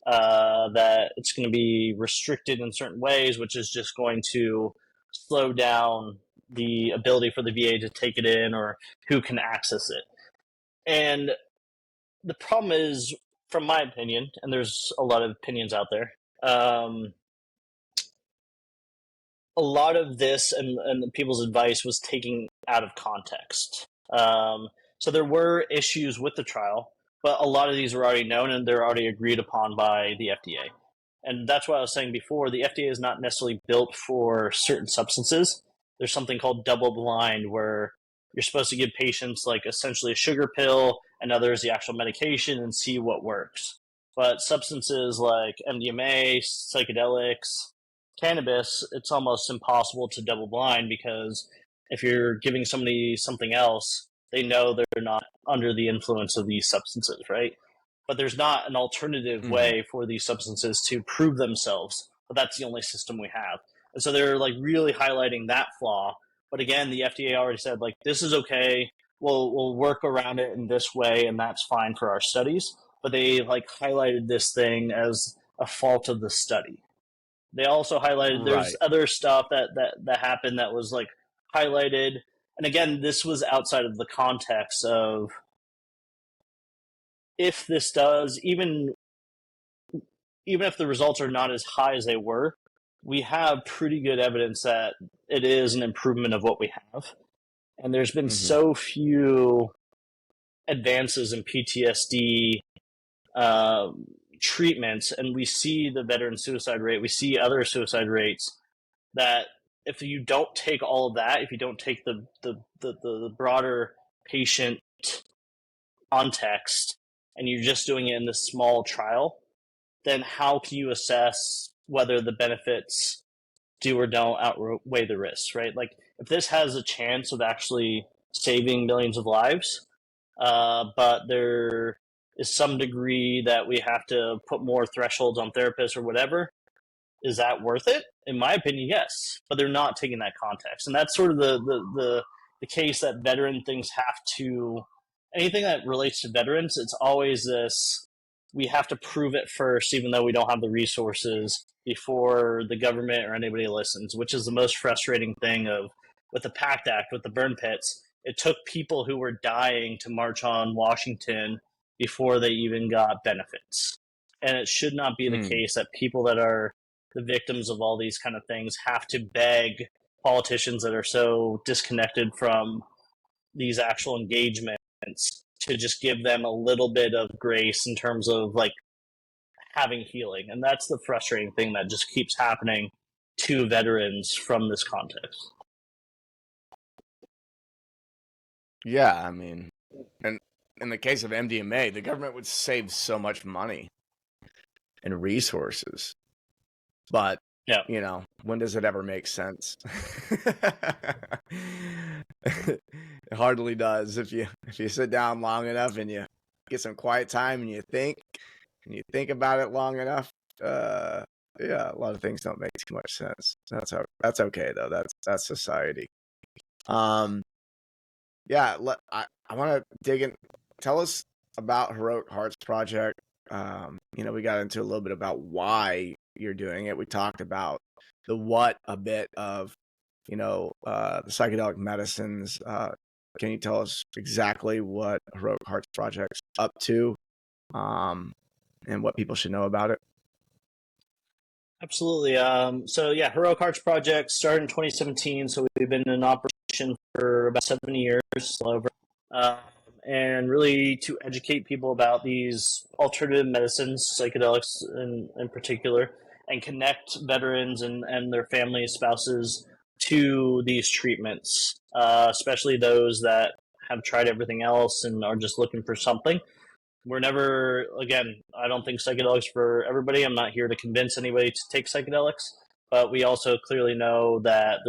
that it's going to be restricted in certain ways, which is just going to slow down the ability for the VA to take it in or who can access it. And the problem is, from my opinion, and there's a lot of opinions out there, a lot of this and people's advice was taken out of context. So there were issues with the trial, but a lot of these were already known and they're already agreed upon by the FDA. And that's what I was saying before. The FDA is not necessarily built for certain substances. There's something called double blind, where you're supposed to give patients like essentially a sugar pill and others the actual medication and see what works. But substances like MDMA, psychedelics, cannabis, it's almost impossible to double blind, because if you're giving somebody something else, they know they're not under the influence of these substances, right? But there's not an alternative way for these substances to prove themselves. But that's the only system we have. And so they're like really highlighting that flaw. But again, the FDA already said, like, this is okay. We'll work around it in this way, and that's fine for our studies. But they like highlighted this thing as a fault of the study. They also highlighted there's other stuff that happened that was like highlighted. And again, this was outside of the context of, if this does, even if the results are not as high as they were, we have pretty good evidence that it is an improvement of what we have. And there's been so few advances in PTSD treatments, and we see the veteran suicide rate, we see other suicide rates, that if you don't take all of that, if you don't take the broader patient context, and you're just doing it in this small trial, then how can you assess whether the benefits do or don't outweigh the risks, right? Like if this has a chance of actually saving millions of lives, but there is some degree that we have to put more thresholds on therapists or whatever, is that worth it? In my opinion, yes, but they're not taking that context, and that's sort of the case that veteran things have to. Anything that relates to veterans, it's always this: we have to prove it first, even though we don't have the resources before the government or anybody listens. Which is the most frustrating thing of with the PACT Act, with the burn pits. It took people who were dying to march on Washington before they even got benefits, and it should not be the case that people that are the victims of all these kind of things have to beg politicians that are so disconnected from these actual engagements to just give them a little bit of grace in terms of like having healing. And that's the frustrating thing that just keeps happening to veterans from this context. Yeah, I mean, and in the case of MDMA, the government would save so much money and resources. But, yeah, you know, when does it ever make sense? It hardly does. If you sit down long enough and you get some quiet time and you think about it long enough, yeah, a lot of things don't make too much sense. That's okay though. That's society. Yeah, I want to dig in. Tell us about Heroic Hearts Project. You know, we got into a little bit about why you're doing it. We talked about the what a bit of, you know, the psychedelic medicines. Can you tell us exactly what Heroic Hearts Project's up to, and what people should know about it? Absolutely. So yeah, Heroic Hearts Project started in 2017. So we've been in operation for about 7 years, over, and really to educate people about these alternative medicines, psychedelics in particular, and connect veterans and their families, spouses to these treatments, especially those that have tried everything else and are just looking for something. We're never, again, I don't think psychedelics for everybody. I'm not here to convince anybody to take psychedelics, but we also clearly know that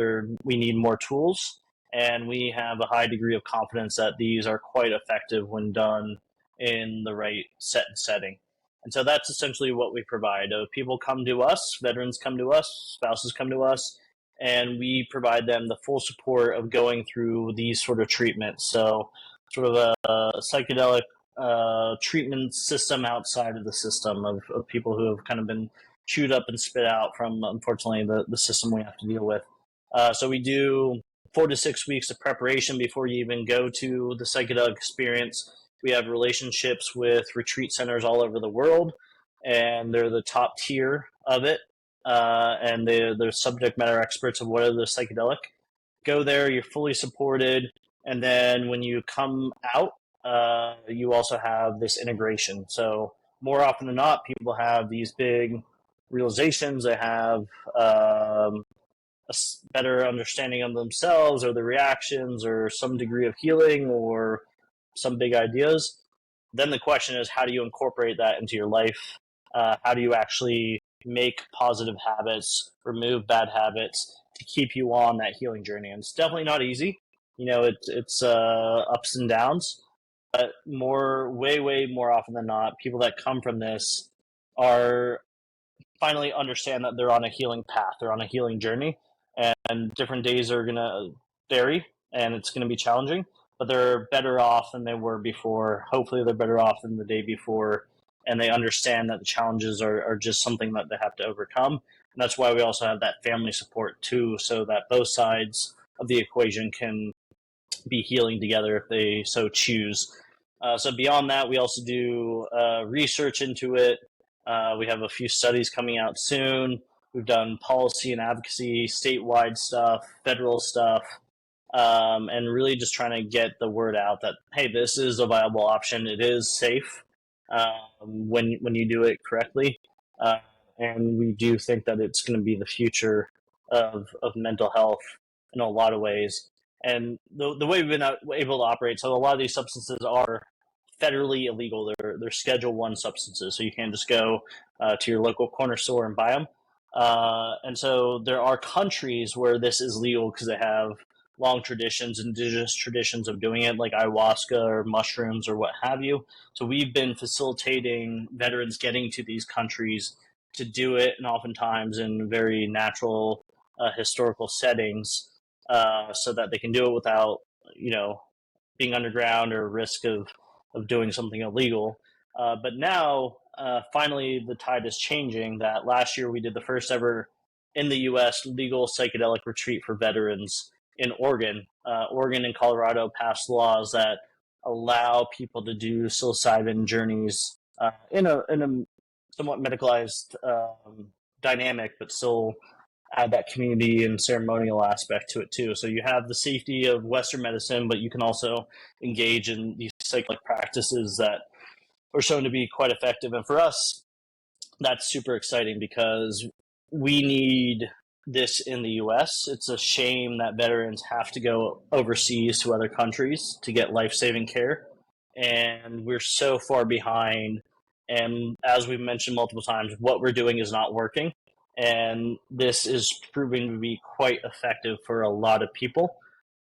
we need more tools, and we have a high degree of confidence that these are quite effective when done in the right setting. And so that's essentially what we provide. People come to us, veterans come to us, spouses come to us, and we provide them the full support of going through these sort of treatments. So sort of a psychedelic treatment system outside of the system of people who have kind of been chewed up and spit out from, unfortunately, the system we have to deal with. So we do 4 to 6 weeks of preparation before you even go to the psychedelic experience. We have relationships with retreat centers all over the world, and they're the top tier of it. And they're subject matter experts of what are the psychedelic. Go there, you're fully supported, and then when you come out, you also have this integration. So more often than not, people have these big realizations. They have a better understanding of themselves or the reactions or some degree of healing or some big ideas. Then the question is, how do you incorporate that into your life? How do you actually make positive habits, remove bad habits to keep you on that healing journey? And it's definitely not easy. You know, it's ups and downs, but way more often than not, people that come from this are finally understand that they're on a healing path, they're on a healing journey, and different days are going to vary and it's going to be challenging, but they're better off than they were before. Hopefully they're better off than the day before, and they understand that the challenges are just something that they have to overcome. And that's why we also have that family support too, so that both sides of the equation can be healing together if they so choose. So beyond that, we also do research into it. We have a few studies coming out soon. We've done policy and advocacy, statewide stuff, federal stuff, and really just trying to get the word out that, hey, this is a viable option. It is safe when you do it correctly. And we do think that it's going to be the future of mental health in a lot of ways. And the way we've been able to operate, so a lot of these substances are federally illegal. They're Schedule 1 substances, so you can't just go to your local corner store and buy them. And so there are countries where this is legal because they have long traditions, indigenous traditions of doing it, like ayahuasca or mushrooms or what have you. So we've been facilitating veterans getting to these countries to do it, and oftentimes in very natural, historical settings, so that they can do it without, you know, being underground or risk of doing something illegal. But now, finally, the tide is changing. That last year we did the first ever in the U.S. legal psychedelic retreat for veterans in Oregon. Oregon and Colorado passed laws that allow people to do psilocybin journeys in a somewhat medicalized dynamic, but still add that community and ceremonial aspect to it too. So you have the safety of Western medicine, but you can also engage in these psychedelic practices that are shown to be quite effective. And for us, that's super exciting because we need this in the US. It's a shame that veterans have to go overseas to other countries to get life-saving care. And we're so far behind. And as we've mentioned multiple times, what we're doing is not working. And this is proving to be quite effective for a lot of people.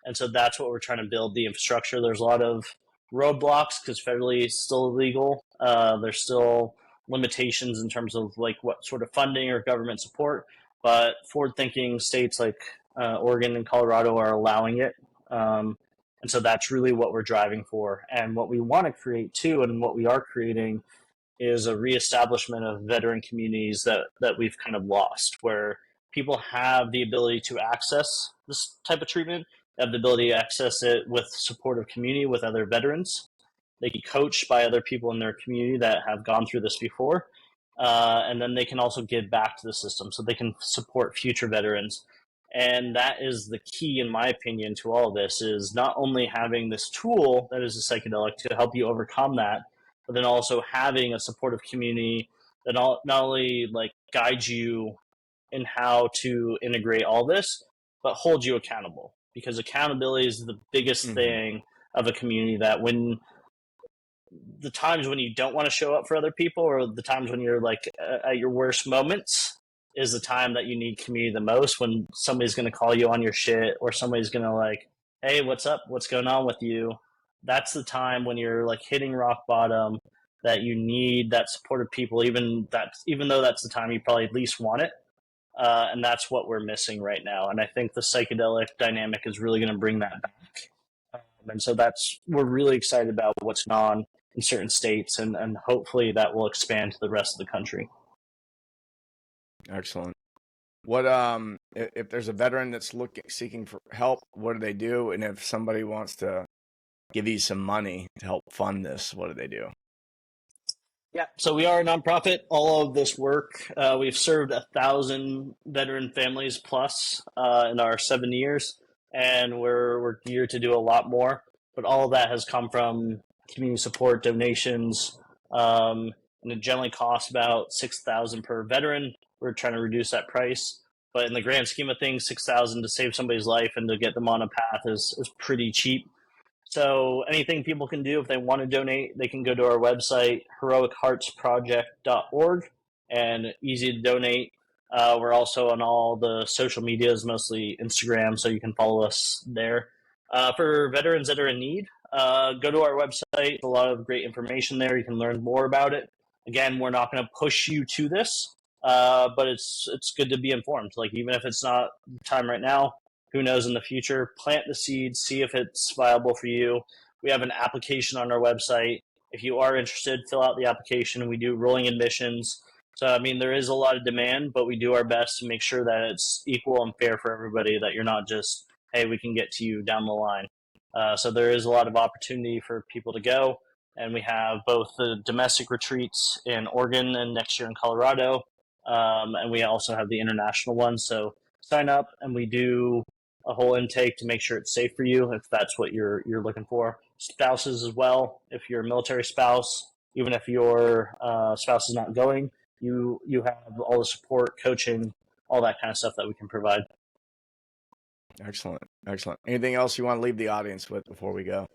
And so that's what we're trying to build the infrastructure. There's a lot of roadblocks because federally it's still illegal. There's still limitations in terms of like what sort of funding or government support, but forward-thinking states like Oregon and Colorado are allowing it. And so that's really what we're driving for. And what we want to create too, and what we are creating, is a reestablishment of veteran communities that we've kind of lost, where people have the ability to access this type of treatment, have the ability to access it with supportive community with other veterans. They can be coached by other people in their community that have gone through this before. And then they can also give back to the system so they can support future veterans. And that is the key, in my opinion, to all of this, is not only having this tool that is a psychedelic to help you overcome that, but then also having a supportive community that not only like guides you in how to integrate all this, but hold you accountable. Because accountability is the biggest thing of a community, that when the times when you don't want to show up for other people, or the times when you're like at your worst moments, is the time that you need community the most, when somebody's going to call you on your shit, or somebody's going to like, hey, what's up? What's going on with you? That's the time when you're like hitting rock bottom, that you need that supportive people, even though that's the time you probably least want it. And that's what we're missing right now. And I think the psychedelic dynamic is really going to bring that back. And so we're really excited about what's going on in certain states, and hopefully that will expand to the rest of the country. Excellent. What if there's a veteran that's seeking for help, what do they do? And if somebody wants to give you some money to help fund this, what do they do? Yeah, so we are a nonprofit. All of this work, we've served 1,000 veteran families plus in our 7 years, and we're geared to do a lot more. But all of that has come from community support, donations, and it generally costs about $6,000 per veteran. We're trying to reduce that price, but in the grand scheme of things, $6,000 to save somebody's life and to get them on a path is pretty cheap. So anything people can do, if they want to donate, they can go to our website, heroicheartsproject.org, and easy to donate. We're also on all the social medias, mostly Instagram, so you can follow us there. For veterans that are in need, go to our website. A lot of great information there. You can learn more about it. Again, we're not going to push you to this, but it's good to be informed. Like, even if it's not the time right now, who knows in the future, plant the seeds, see if it's viable for you. We have an application on our website. If you are interested, fill out the application. We do rolling admissions. So, I mean, there is a lot of demand, but we do our best to make sure that it's equal and fair for everybody, that you're not just, hey, we can get to you down the line. So there is a lot of opportunity for people to go. And we have both the domestic retreats in Oregon and next year in Colorado. And we also have the international ones. So sign up, and we do a whole intake to make sure it's safe for you, if that's what you're looking for. Spouses as well. If you're a military spouse, even if your spouse is not going, you have all the support, coaching, all that kind of stuff that we can provide. Excellent. Anything else you want to leave the audience with before we go?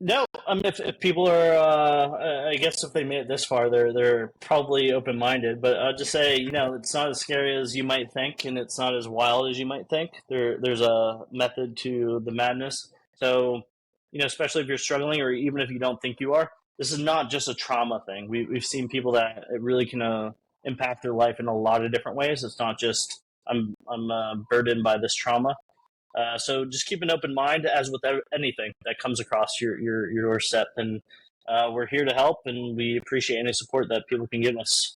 No, I mean, if people are, I guess if they made it this far, they're probably open minded. But I'll just say, it's not as scary as you might think, and it's not as wild as you might think. There's a method to the madness. So, especially if you're struggling, or even if you don't think you are, this is not just a trauma thing. We've seen people that it really can impact their life in a lot of different ways. It's not just I'm burdened by this trauma. So just keep an open mind, as with anything that comes across your doorstep, and we're here to help, and we appreciate any support that people can give us.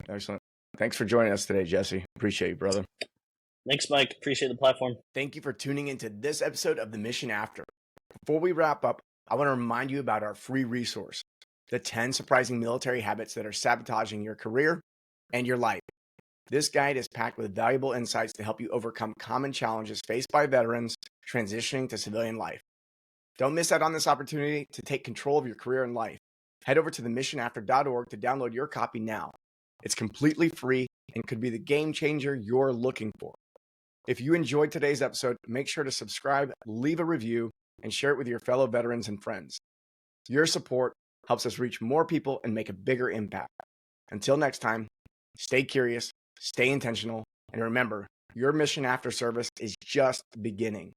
Excellent. Thanks for joining us today, Jesse. Appreciate you, brother. Thanks, Mike. Appreciate the platform. Thank you for tuning into this episode of The Mission After. Before we wrap up, I want to remind you about our free resource, the 10 surprising military habits that are sabotaging your career and your life. This guide is packed with valuable insights to help you overcome common challenges faced by veterans transitioning to civilian life. Don't miss out on this opportunity to take control of your career and life. Head over to themissionafter.org to download your copy now. It's completely free and could be the game changer you're looking for. If you enjoyed today's episode, make sure to subscribe, leave a review, and share it with your fellow veterans and friends. Your support helps us reach more people and make a bigger impact. Until next time, stay curious, stay intentional, and remember, your mission after service is just beginning.